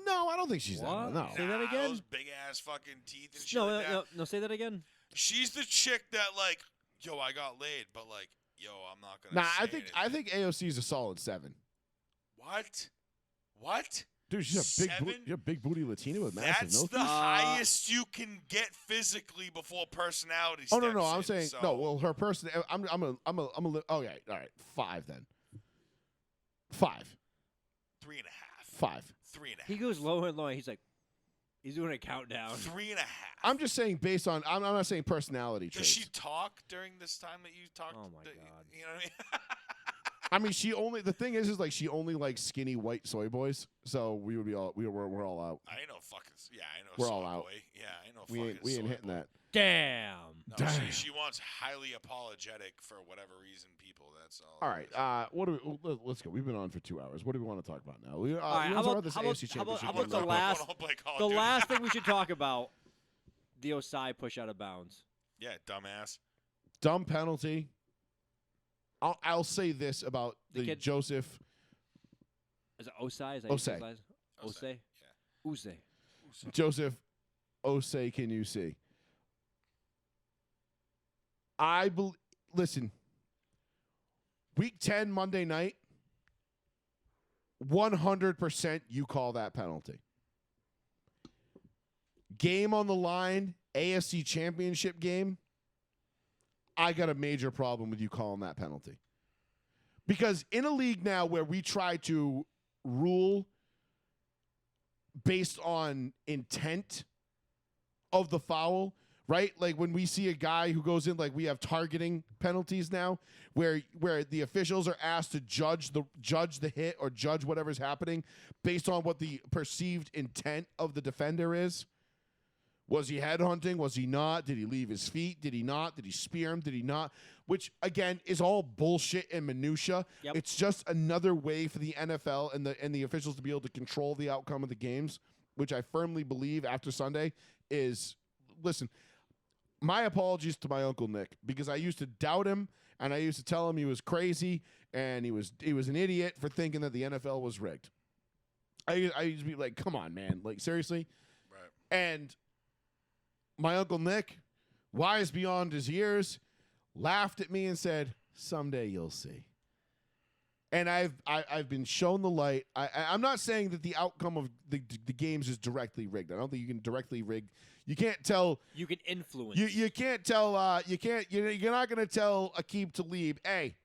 No, I don't think she's that. No. Say that again. Those big ass fucking teeth and shit like that. No, say that again. She's the chick that like, yo, I got laid, but like, yo, I'm not gonna. I think AOC is a solid 7. What? Dude, she's a big booty Latina with massive That's the highest you can get physically before personality. Oh no, I'm saying no. Well, her person. I'm a. Okay, all right. 5 then. 5. 3.5. 5. 3.5. He goes lower and lower. He's like, he's doing a countdown. 3.5. I'm just saying based on. I'm not saying personality traits. Does she talk during this time that you talked? Oh my god. You know what I mean? I mean, the thing is like she only likes skinny white soy boys. So we're all out. I ain't no fucking. Yeah, I know. We're all out. Boy. Yeah, I know. We ain't hitting that. Damn. No, Damn. She wants highly apologetic for whatever reason. People. That's all. All right. Let's go. We've been on for 2 hours. What do we want to talk about now? All right. How about the last thing we should talk about? The Osai push out of bounds. Yeah, dumbass. Dumb penalty. I'll say this about the Joseph. Is it Osai? Osei. Osei? Yeah. Usei. Joseph Osei, can you see? Listen, week 10, Monday night, 100% you call that penalty. Game on the line, AFC Championship game, I got a major problem with you calling that penalty. Because in a league now where we try to rule based on intent of the foul, right? Like when we see a guy who goes in, like we have targeting penalties now where the officials are asked to judge the hit or judge whatever's happening based on what the perceived intent of the defender is. Was he headhunting? Was he not? Did he leave his feet? Did he not? Did he spear him? Did he not? Which, again, is all bullshit and minutia. Yep. It's just another way for the NFL and the officials to be able to control the outcome of the games, which I firmly believe after Sunday is, listen, my apologies to my Uncle Nick, because I used to doubt him and I used to tell him he was crazy and he was an idiot for thinking that the NFL was rigged. I used to be like, come on, man. Like, seriously? Right. And my Uncle Nick, wise beyond his years, laughed at me and said, someday you'll see. And I've been shown the light. I'm not saying that the outcome of the games is directly rigged. I don't think you can directly rig. You can't tell. You can influence. You can't tell. You can't. You're not going to tell Aqib Talib, hey,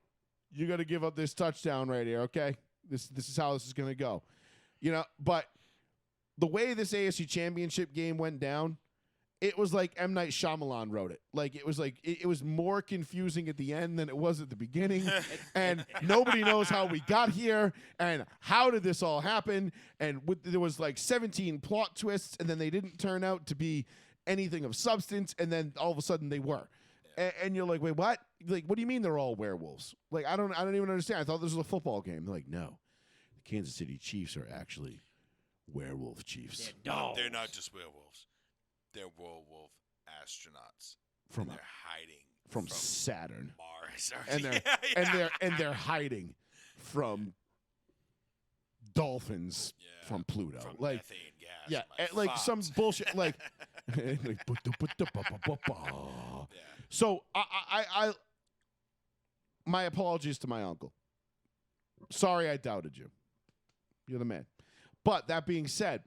you got to give up this touchdown right here. Okay, this is how this is going to go. But the way this AFC Championship game went down, it was like M. Night Shyamalan wrote it. Like, it was it was more confusing at the end than it was at the beginning. And nobody knows how we got here and how did this all happen. And there was like 17 plot twists, and then they didn't turn out to be anything of substance, and then all of a sudden they were. And you're like, wait, what? Like, what do you mean they're all werewolves? Like, I don't even understand. I thought this was a football game. They're like, no, the Kansas City Chiefs are actually werewolf chiefs. They're not just werewolves. They're werewolf astronauts. From they're hiding from Saturn. Mars. And they're hiding from dolphins from Pluto. From like methane gas. like some bullshit. Like, So I my apologies to my uncle. Sorry I doubted you. You're the man. But that being said,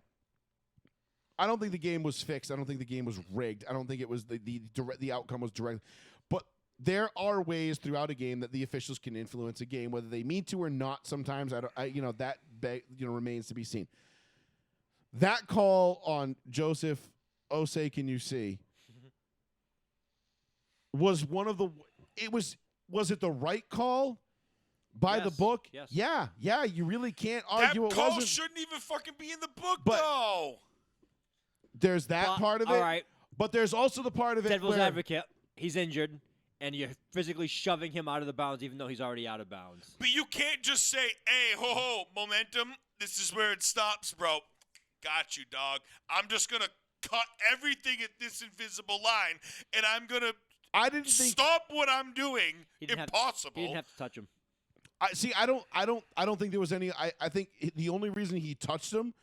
I don't think the game was fixed. I don't think the game was rigged. I don't think it was the outcome was direct. But there are ways throughout a game that the officials can influence a game, whether they mean to or not. Sometimes that remains to be seen. That call on Joseph Osei, can you see? Was one of the. It was it the right call? By the book? Yes. Yeah. You really can't argue. That call shouldn't even fucking be in the book, though. There's that part of it. All right. But there's also the part of it Devil's advocate. He's injured, and you're physically shoving him out of the bounds, even though he's already out of bounds. But you can't just say, hey, ho, momentum, this is where it stops, bro. Got you, dog. I'm just going to cut everything at this invisible line, and I'm going to stop what I'm doing. Impossible. He didn't have to touch him. I don't think there was any. I think the only reason he touched him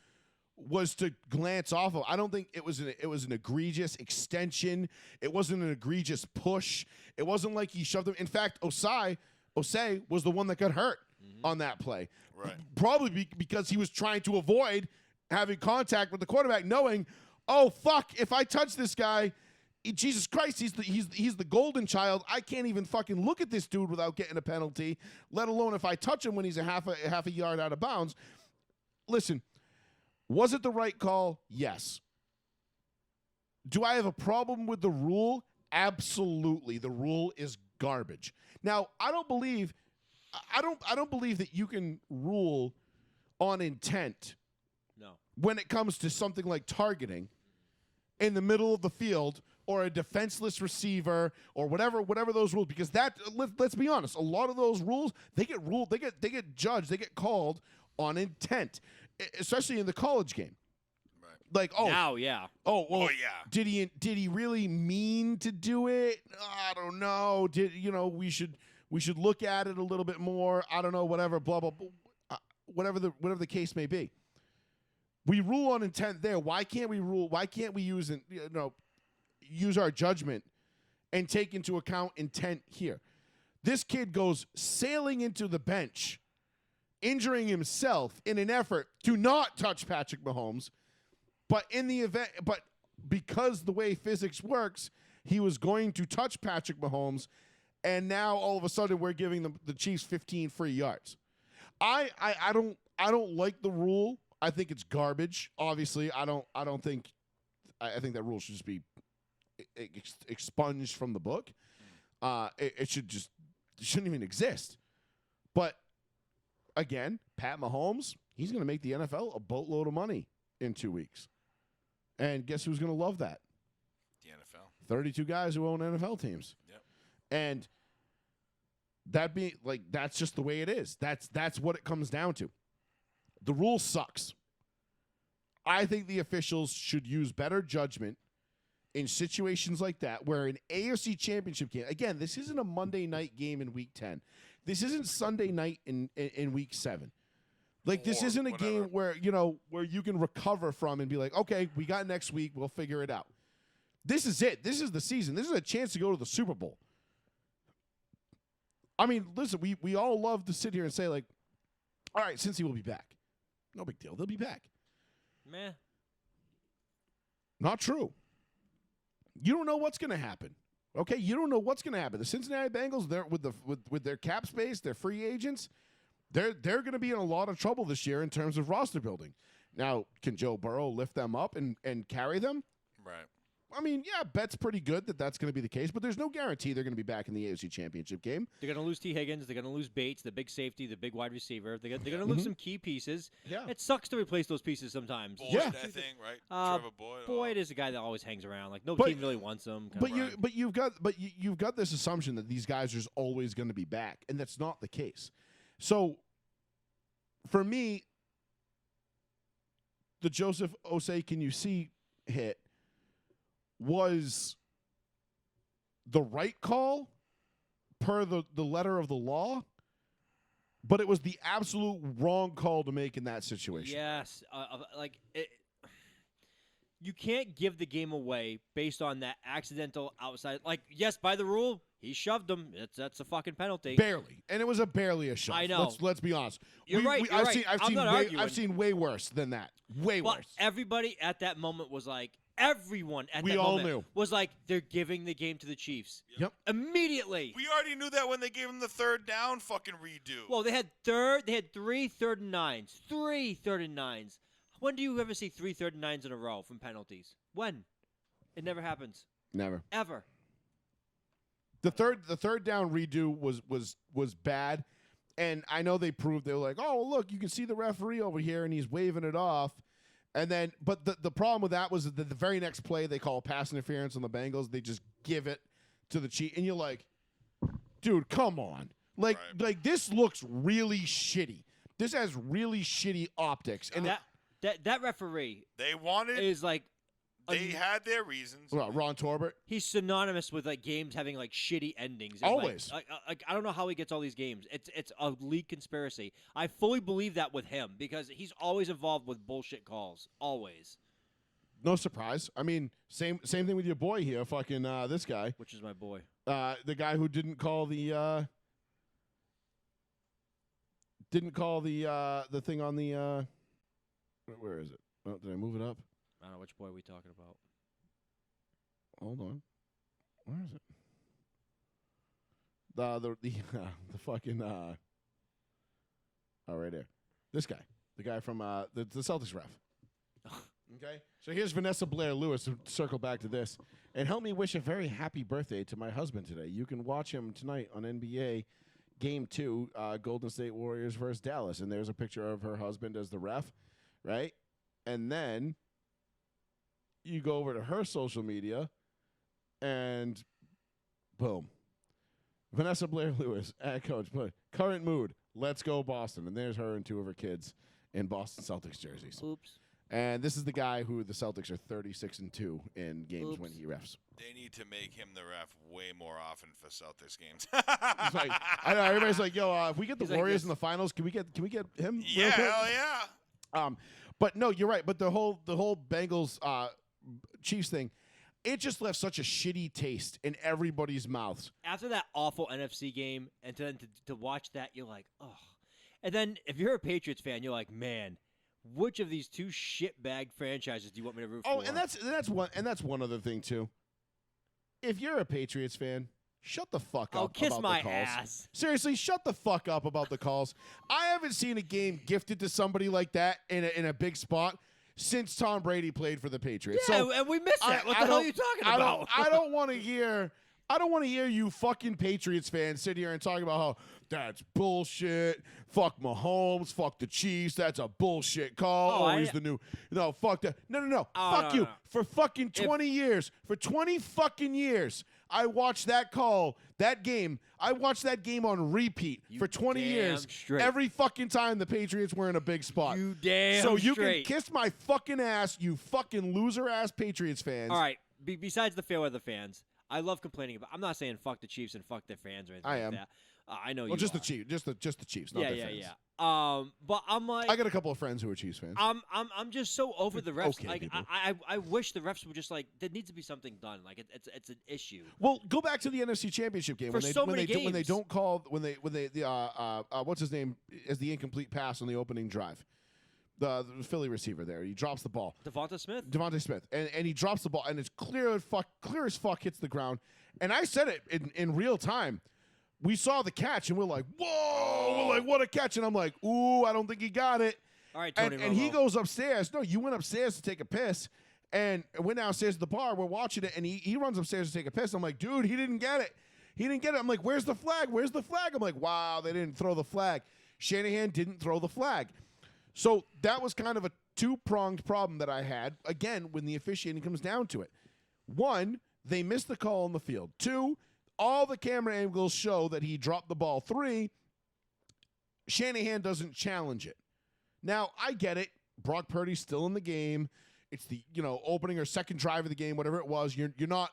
was to glance off of. I don't think it was an egregious extension. It wasn't an egregious push. It wasn't like he shoved him. In fact, Osei was the one that got hurt on that play. Right. Probably because he was trying to avoid having contact with the quarterback, knowing, oh fuck, if I touch this guy, Jesus Christ, he's the golden child. I can't even fucking look at this dude without getting a penalty, let alone if I touch him when he's a half a yard out of bounds. Listen, was it the right call? Yes. Do I have a problem with the rule? Absolutely. The rule is garbage. Now, I don't believe that you can rule on intent. No. When it comes to something like targeting in the middle of the field, or a defenseless receiver, or whatever those rules, because let's be honest, a lot of those rules, they get judged, they get called on intent, especially in the college game. Right. Like, yeah. Did he really mean to do it? I don't know. We should look at it a little bit more. I don't know, whatever, blah blah blah, whatever the case may be. We rule on intent there. Why can't we use our judgment and take into account intent here? This kid goes sailing into the bench, injuring himself in an effort to not touch Patrick Mahomes, but because the way physics works, he was going to touch Patrick Mahomes, and now all of a sudden we're giving the Chiefs 15 free yards. I don't like the rule. I think it's garbage. Obviously, I think that rule should just be expunged from the book. It shouldn't even exist. But again, Pat Mahomes, he's going to make the NFL a boatload of money in 2 weeks. And guess who's going to love that? The NFL. 32 guys who own NFL teams. Yep. And that's just the way it is. That's what it comes down to. The rule sucks. I think the officials should use better judgment in situations like that where an AFC Championship game, again, this isn't a Monday night game in Week 10. This isn't Sunday night in Week 7. Like, this isn't a game where, where you can recover from and be like, okay, we got next week, we'll figure it out. This is it. This is the season. This is a chance to go to the Super Bowl. I mean, listen, we all love to sit here and say, like, all right, Cincy will be back. No big deal. They'll be back. Meh. Not true. You don't know what's going to happen. Okay, you don't know what's going to happen. The Cincinnati Bengals, they're with their cap space, their free agents, they're going to be in a lot of trouble this year in terms of roster building. Now, can Joe Burrow lift them up and carry them? Right. I mean, yeah, bet's pretty good that that's going to be the case, but there's no guarantee they're going to be back in the AFC Championship game. They're going to lose T. Higgins. They're going to lose Bates, the big safety, the big wide receiver. They're going to lose some key pieces. Yeah. It sucks to replace those pieces sometimes. Boyd, I think, right? Trevor Boyd. Boyd is a guy that always hangs around. Like, no team really wants him. You've got this assumption that these guys are just always going to be back, and that's not the case. So, for me, the Joseph Osei Can You See hit was the right call per the letter of the law, but it was the absolute wrong call to make in that situation. Yes. You can't give the game away based on that accidental outside. Like, yes, by the rule, he shoved him. That's a fucking penalty. Barely. And it was barely a shove. I know. Let's be honest. You're right. I've seen way worse than that. Way but worse. Everybody at that moment was like, everyone at we that all moment knew. was like, they're giving the game to the Chiefs. Yep. Immediately. We already knew that when they gave him the third down fucking redo. Well, they had 3 third and nines. 3 third and nines. When do you ever see 3 third and nines in a row from penalties? When? It never happens. Never. Ever. The third down redo was bad, and I know they proved they were like, oh well, look, you can see the referee over here and he's waving it off, and then but the problem with that was that the very next play they call pass interference on the Bengals. They just give it to the Chiefs, and you're like, dude, come on, like this looks really shitty. This has really shitty optics, and that referee they wanted is like. They had their reasons. Well, Ron Torbert. He's synonymous with like games having like shitty endings. It's always. Like, I don't know how he gets all these games. It's a league conspiracy. I fully believe that with him because he's always involved with bullshit calls. Always. No surprise. I mean, same thing with your boy here, fucking this guy. Which is my boy. The guy who didn't call the thing on the where is it? Oh, did I move it up? I don't know which boy are we talking about. Hold on. Where is it? The fucking oh, right there. This guy. The guy from the Celtics ref. Okay? So here's Vanessa Blair Lewis to circle back to this. And help me wish a very happy birthday to my husband today. You can watch him tonight on NBA Game 2, Golden State Warriors versus Dallas. And there's a picture of her husband as the ref, right? And then you go over to her social media, and boom. Vanessa Blair Lewis, coach, current mood, let's go Boston. And there's her and 2 of her kids in Boston Celtics jerseys. Oops. And this is the guy who the Celtics are 36-2 in games when he refs. They need to make him the ref way more often for Celtics games. Like, I know everybody's like, yo, if we get the Warriors in the finals, can we get him? Yeah, hell yeah. But no, you're right. But the whole Bengals Chiefs thing, it just left such a shitty taste in everybody's mouths. After that awful NFC game, and then to watch that, you're like, oh. And then if you're a Patriots fan, you're like, man, which of these 2 shitbag franchises do you want me to root for? Oh, and that's one other thing too. If you're a Patriots fan, shut the fuck up kiss about my the calls. ass. Seriously, shut the fuck up about the calls. I haven't seen a game gifted to somebody like that in a big spot since Tom Brady played for the Patriots. Yeah, so and we missed that. What the hell are you talking about? I don't want to hear you fucking Patriots fans sit here and talk about how that's bullshit. Fuck Mahomes. Fuck the Chiefs. That's a bullshit call. He's the new. No, fuck that. No. Fuck you. No. For fucking 20 years. For 20 fucking years, I watched that game. I watched that game on repeat for 20 years. Straight. Every fucking time the Patriots were in a big spot. You damn So you straight. can kiss my fucking ass, you fucking loser ass Patriots fans. All right. besides the fair weather fans, I love complaining about. I'm not saying fuck the Chiefs and fuck their fans or anything like that. I know you. Well, just are. the Chiefs, just the Chiefs, not their fans. But I'm like, I got a couple of friends who are Chiefs fans. I'm just so over the refs. Okay, like, people. I wish the refs were just like, there needs to be something done. Like, it's an issue. Well, go back to the NFC Championship game For so many when they games. don't call what's his name as the incomplete pass on the opening drive. The Philly receiver there, he drops the ball. Devonta Smith, and he drops the ball, and it's clear as fuck hits the ground. And I said it in real time. We saw the catch, and we're like, whoa! We're like, what a catch! And I'm like, ooh, I don't think he got it. all right, Tony And he goes upstairs. No, you went upstairs to take a piss, and went downstairs to the bar. We're watching it, and he runs upstairs to take a piss. I'm like, dude, he didn't get it. I'm like, where's the flag? Where's the flag? I'm like, wow, they didn't throw the flag. Shanahan didn't throw the flag. So that was kind of a two-pronged problem that I had, again, when the officiating comes down to it. One, they missed the call on the field. Two, all the camera angles show that he dropped the ball. Three, Shanahan doesn't challenge it. Now, I get it. Brock Purdy's still in the game. It's the, opening or second drive of the game, whatever it was. You're not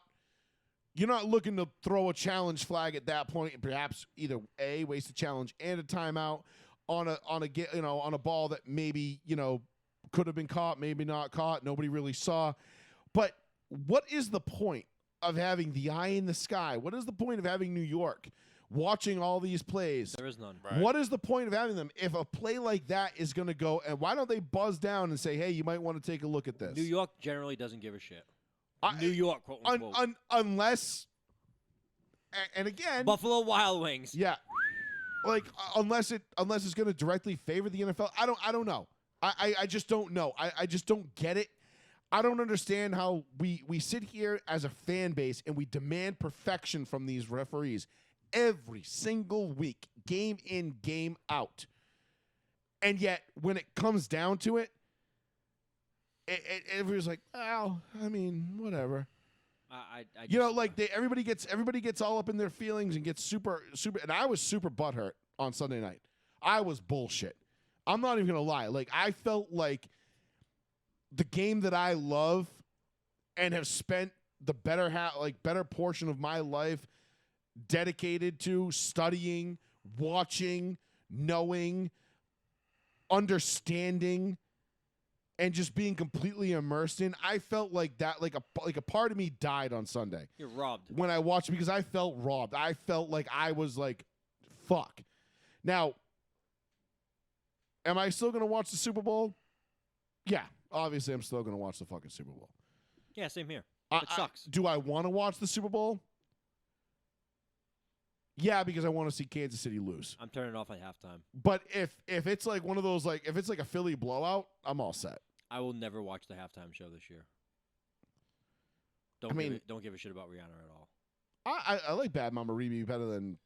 looking to throw a challenge flag at that point. Perhaps either A, waste a challenge and a timeout on a ball that maybe, could have been caught, maybe not caught. Nobody really saw. But what is the point of having the eye in the sky? What is the point of having New York watching all these plays? There is none. Right. What is the point of having them if a play like that is going to go? And why don't they buzz down and say, hey, you might want to take a look at this? New York generally doesn't give a shit. New York, quote unquote. Unless, and again, Buffalo Wild Wings. yeah, like unless it's going to directly favor the NFL. I don't know. I just don't know. I just don't get it. I don't understand how we sit here as a fan base and we demand perfection from these referees every single week, game in, game out. And yet, when it comes down to it, everybody's like, oh, I mean, whatever. Everybody gets all up in their feelings and gets super. And I was super butthurt on Sunday night. I was bullshit. I'm not even gonna lie. Like, I felt like the game that I love and have spent the better portion of my life dedicated to studying, watching, knowing, understanding, and just being completely immersed in. I felt like that, like a part of me died on Sunday. You're robbed. When I watched, because I felt robbed. I felt like I was like, fuck. Now, am I still going to watch the Super Bowl? Yeah, obviously I'm still going to watch the fucking Super Bowl. Yeah, same here. It sucks. Do I want to watch the Super Bowl? Yeah, because I want to see Kansas City lose. I'm turning it off at halftime. But if it's like one of those, like if it's like a Philly blowout, I'm all set. I will never watch the halftime show this year. Don't give a shit about Rihanna at all. I like Bad Mama Rebe better than.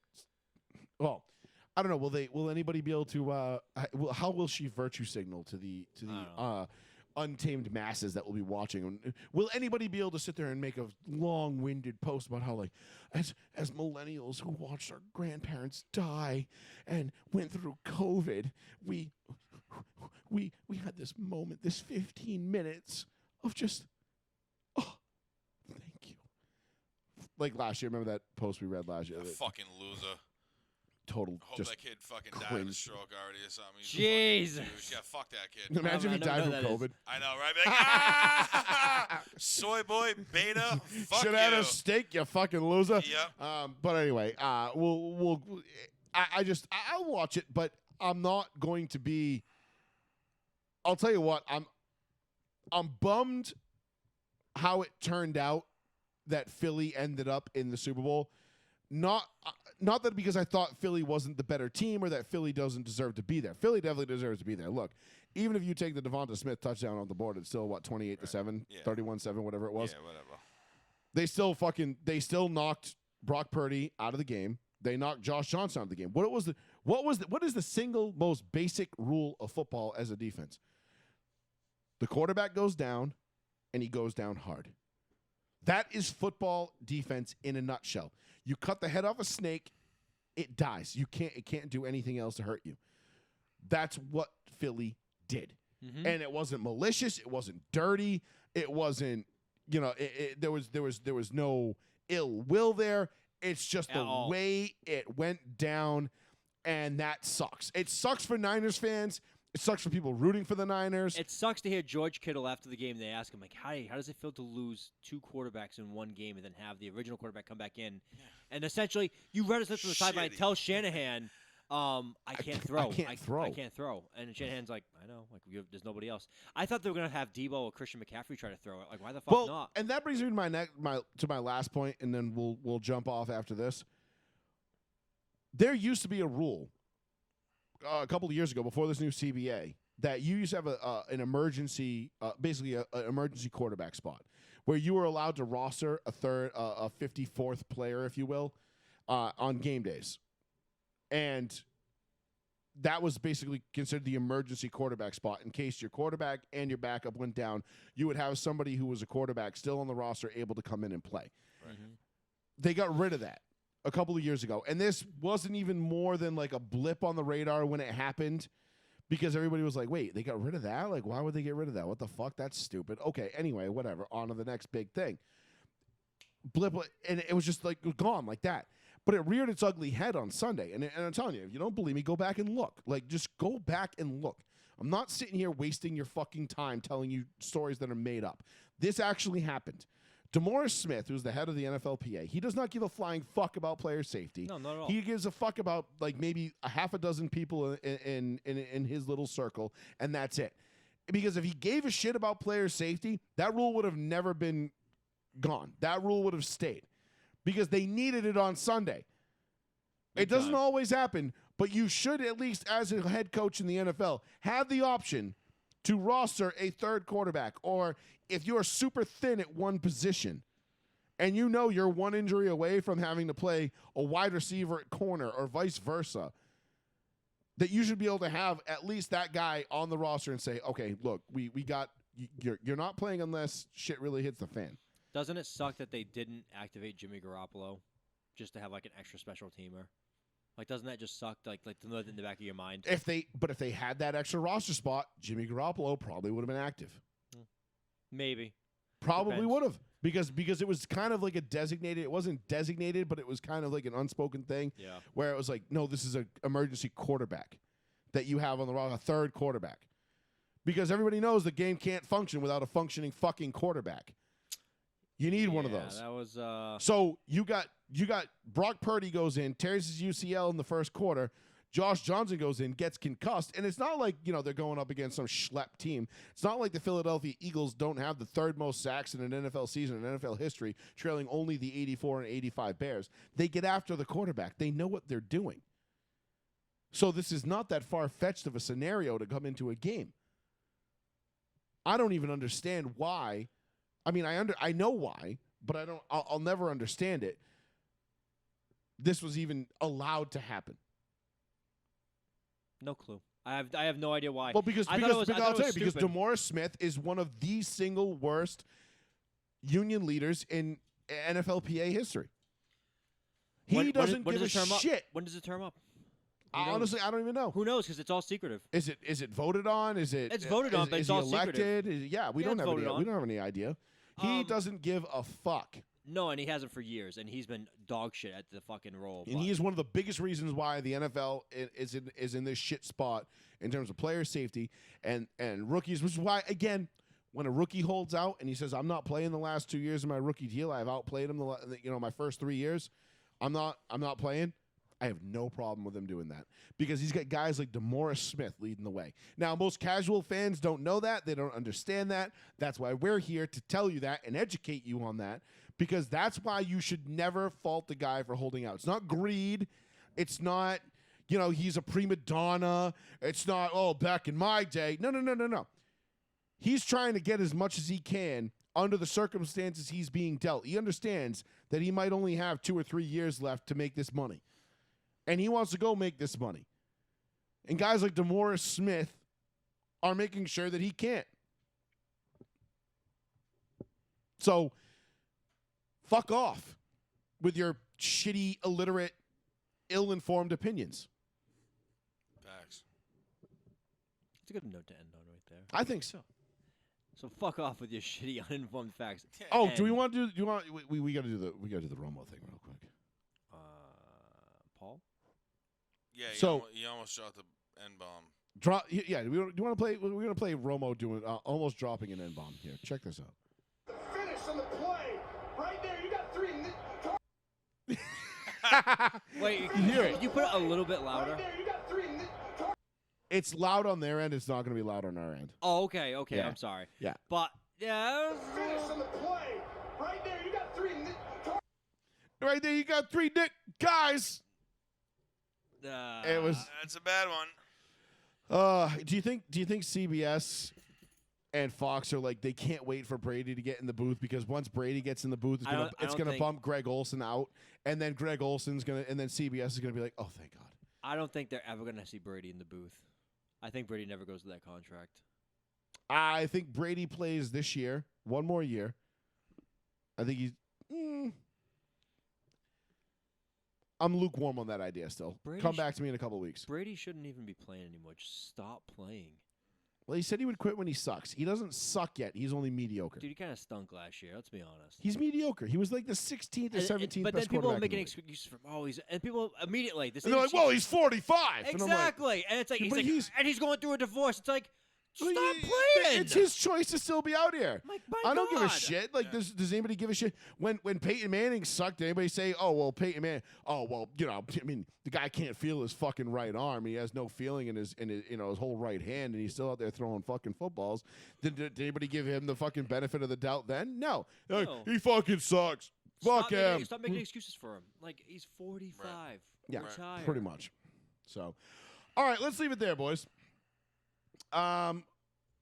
Well, I don't know. Will anybody be able to? How will she virtue signal to the untamed masses that will be watching? Will anybody be able to sit there and make a long-winded post about how, like, as millennials who watched our grandparents die and went through COVID, we had this moment, this 15 minutes of just, oh, thank you. Like last year, remember that post we read last year? Fucking loser. Total. Hope Just that kid fucking died of a cringe. stroke already or something. Jesus. Yeah, fuck that kid. Imagine if he died from COVID. I know, right? Like, ah! Soy boy, beta, fuck Should you. have had a steak, you fucking loser. Yep. But anyway, I'll watch it, but I'm not going to be. I'll tell you what, I'm bummed how it turned out that Philly ended up in the Super Bowl. Not that because I thought Philly wasn't the better team or that Philly doesn't deserve to be there. Philly definitely deserves to be there. Look, even if you take the Devonta Smith touchdown off the board, it's still, 28-7, 31-7, whatever it was. Yeah, whatever. They still knocked Brock Purdy out of the game. They knocked Josh Johnson out of the game. What is the single most basic rule of football as a defense? The quarterback goes down, and he goes down hard. That is football defense in a nutshell. You cut the head off a snake, it dies. It can't do anything else to hurt you. That's what Philly did. Mm-hmm. And it wasn't malicious, it wasn't dirty, it wasn't, there was no ill will there. It's just the way it went down, and that sucks. It sucks for Niners fans. It sucks for people rooting for the Niners. It sucks to hear George Kittle after the game. They ask him, like, how does it feel to lose 2 quarterbacks in one game and then have the original quarterback come back in? Yeah. And essentially, you read us from the sideline, tell Shanahan, I can't throw. I can't throw. And Shanahan's like, I know. Like, there's nobody else. I thought they were going to have Debo or Christian McCaffrey try to throw it. Like, why the fuck not? And that brings me to my last point, and then we'll jump off after this. There used to be a rule a couple of years ago, before this new CBA, that you used to have an emergency, basically an emergency quarterback spot, where you were allowed to roster a 54th player, if you will, on game days, and that was basically considered the emergency quarterback spot in case your quarterback and your backup went down. You would have somebody who was a quarterback still on the roster able to come in and play. Right. Mm-hmm. They got rid of that a couple of years ago, and this wasn't even more than like a blip on the radar when it happened, because everybody was like, wait, they got rid of that? Like, why would they get rid of that? What the fuck? That's stupid. Okay, anyway, whatever. On to the next big thing. Blip, and it was just like gone like that. But it reared its ugly head on Sunday, and I'm telling you, if you don't believe me, go back and look. Like, just go back and look. I'm not sitting here wasting your fucking time telling you stories that are made up. This actually happened. DeMaurice Smith, who's the head of the NFLPA, he does not give a flying fuck about player safety. No, not at all. He gives a fuck about like maybe a half a dozen people in his little circle, and that's it. Because if he gave a shit about player safety, that rule would have never been gone. That rule would have stayed, because they needed it on Sunday. It doesn't always happen, but you should, at least as a head coach in the NFL, have the option to roster a third quarterback, or if you're super thin at one position and you know you're one injury away from having to play a wide receiver at corner or vice versa, that you should be able to have at least that guy on the roster and say, okay, look, we got you're not playing unless shit really hits the fan. Doesn't it suck that they didn't activate Jimmy Garoppolo just to have like an extra special teamer? Like, doesn't that just suck? Like to know that in the back of your mind. If they had that extra roster spot, Jimmy Garoppolo probably would have been active. Maybe. Probably would have, because it was kind of like a designated. It wasn't designated, but it was kind of like an unspoken thing. Yeah. Where it was like, no, this is an emergency quarterback that you have on the roster, a third quarterback, because everybody knows the game can't function without a functioning fucking quarterback. You need one of those. That was. So you got Brock Purdy goes in, tears his UCL in the first quarter. Josh Johnson goes in, gets concussed, and it's not like, they're going up against some schlep team. It's not like the Philadelphia Eagles don't have the third most sacks in an NFL season in NFL history, trailing only the 84 and 85 Bears. They get after the quarterback. They know what they're doing. So this is not that far-fetched of a scenario to come into a game. I don't even understand why. I mean, I know why, but I'll never understand it. This was even allowed to happen. No clue. I have no idea why. Well, because I'll tell you, because DeMaurice Smith is one of the single worst union leaders in NFLPA history. He doesn't give a shit. When does it term up? Honestly, I don't even know. Who knows? Because it's all secretive. Is it voted on? It's voted on, but it's all elected? secretive. We don't have any idea. He doesn't give a fuck. No, and he hasn't for years, and he's been dog shit at the fucking role. And he is one of the biggest reasons why the NFL is in this shit spot in terms of player safety and rookies, which is why, again, when a rookie holds out and he says, I'm not playing the last 2 years of my rookie deal, I've outplayed him my first 3 years, I'm not playing, I have no problem with him doing that, because he's got guys like DeMaurice Smith leading the way. Now, most casual fans don't know that. They don't understand that. That's why we're here to tell you that and educate you on that, because that's why you should never fault the guy for holding out. It's not greed. It's not, he's a prima donna. It's not, back in my day. No. He's trying to get as much as he can under the circumstances he's being dealt. He understands that he might only have 2 or 3 years left to make this money. And he wants to go make this money. And guys like DeMaurice Smith are making sure that he can't. So, fuck off with your shitty, illiterate, ill-informed opinions. Facts. It's a good note to end on right there. I think so. So fuck off with your shitty uninformed facts. Oh, do we want to do? Do you want? We got to do the Romo thing real quick. Paul? Yeah. So you almost shot the N bomb. Drop. Yeah. Do you want to play? We're gonna play Romo doing almost dropping an N bomb here. Check this out. The finish on the play, right there. You got 3. Wait, you hear it? Can you put it a little bit louder? Right there, you got 3. It's loud on their end. It's not going to be loud on our end. Oh, okay. Yeah. I'm sorry. Yeah. But yeah. Finish on the play, right there. You got 3. Right there, you got 3 guys. It was. That's a bad one. Do you think CBS and Fox are like they can't wait for Brady to get in the booth because once Brady gets in the booth, it's gonna bump Greg Olsen out, and then Greg Olsen's gonna, and then CBS is gonna be like, oh, thank God. I don't think they're ever gonna see Brady in the booth. I think Brady never goes to that contract. I think Brady plays this year, one more year. I think he's. I'm lukewarm on that idea still. Come back to me in a couple of weeks. Brady shouldn't even be playing anymore. Just stop playing. Well, he said he would quit when he sucks. He doesn't suck yet. He's only mediocre. Dude, he kind of stunk last year. Let's be honest. He's mediocre. He was like the 16th or 17th but best then people are quarterback making in the league. excuses for and people immediately. And they're like, well, he's 45. Exactly. And it's like, he's going through a divorce. It's like, stop playing. It's his choice to still be out here. I don't give a God. shit. Like, does anybody give a shit? When Peyton Manning sucked, did anybody say, oh, well, Peyton Manning, I mean, the guy can't feel his fucking right arm. He has no feeling in his his whole right hand, and he's still out there throwing fucking footballs. Did anybody give him the fucking benefit of the doubt then? No. Like, he fucking sucks. Fuck him. Stop making excuses for him. Like, he's 45. Right. Yeah, Retire. pretty much. So, all right, let's leave it there, boys. All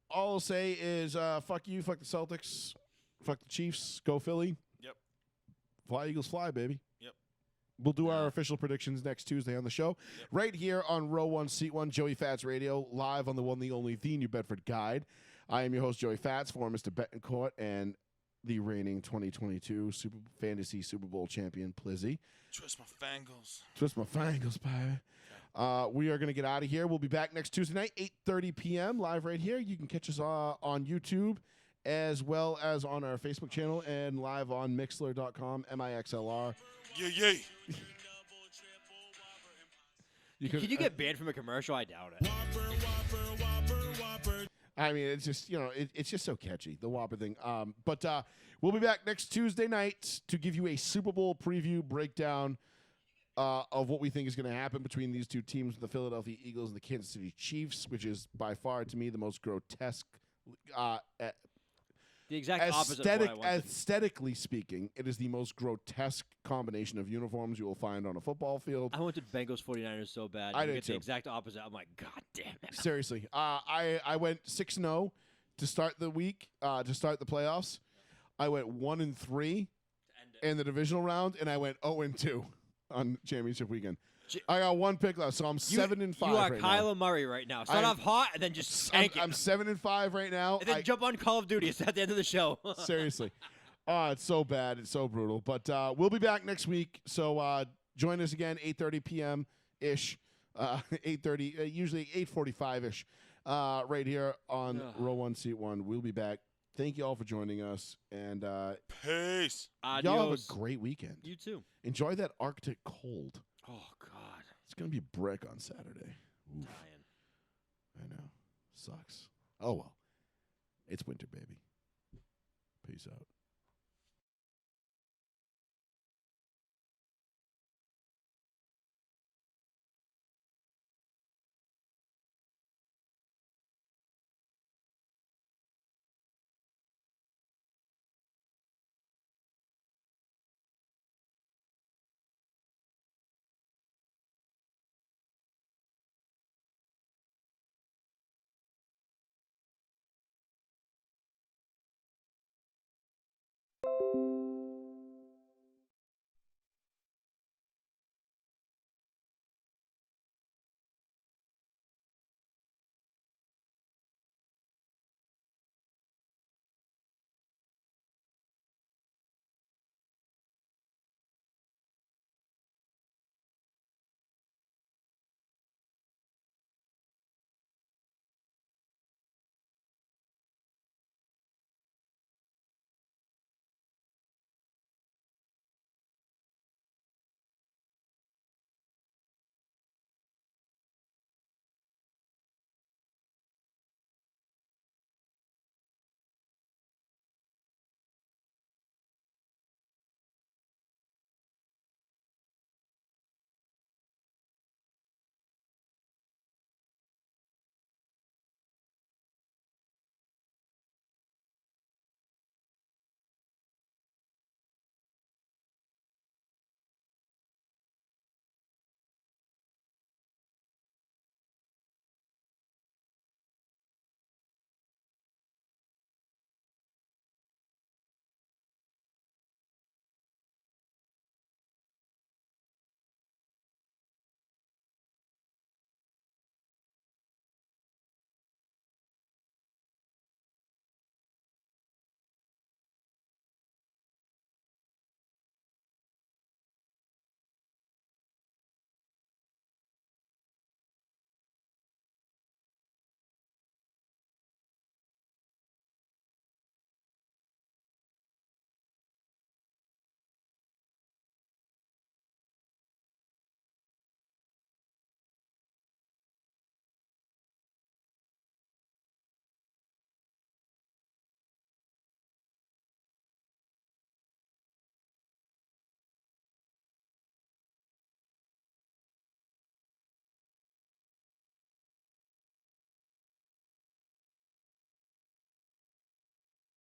I'll say is fuck you, fuck the Celtics, fuck the Chiefs, go Philly. Yep. Fly Eagles fly, baby. Yep. We'll do our official predictions next Tuesday on the show. Yep. Right here on Row 1, Seat 1, Joey Fats Radio, live on the one, the only, the New Bedford Guide. I am your host, Joey Fats, for Mr. Betancourt and the reigning 2022 Fantasy Super Bowl champion, Plizzy. Twist my fangles. Twist my fangles, baby. We are going to get out of here. We'll be back next Tuesday night, 8:30 p.m., live right here. You can catch us on YouTube as well as on our Facebook channel and live on Mixlr.com, MIXLR. Yeah. Can you get banned from a commercial? I doubt it. I mean, it's just, it's just so catchy, the Whopper thing. But we'll be back next Tuesday night to give you a Super Bowl preview breakdown of what we think is going to happen between these two teams, the Philadelphia Eagles and the Kansas City Chiefs, which is by far, to me, the most grotesque. The exact opposite of what I wanted. Aesthetically speaking, it is the most grotesque combination of uniforms you will find on a football field. I wanted Bengals 49ers so bad. I did get too. The exact opposite. I'm like, God damn it. Seriously. I went 6-0 to start the week, to start the playoffs. I went 1-3 in the divisional round, and I went 0-2 on championship weekend. I got one pick left, so I'm 7-5 You are right Kyler now. Murray right now. Start off hot and then just tank it. I'm 7-5 right now. And then jump on Call of Duty. It's at the end of the show. Seriously. It's so bad. It's so brutal. But we'll be back next week. So join us again, 8:30 p.m.-ish. 8:30, usually 8:45-ish, right here on Row 1, Seat 1. We'll be back. Thank you all for joining us. And peace. Y'all have a great weekend. You too. Enjoy that Arctic cold. Oh, God. It's going to be brick on Saturday. Oof. Dying. I know. Sucks. Oh, well. It's winter, baby. Peace out.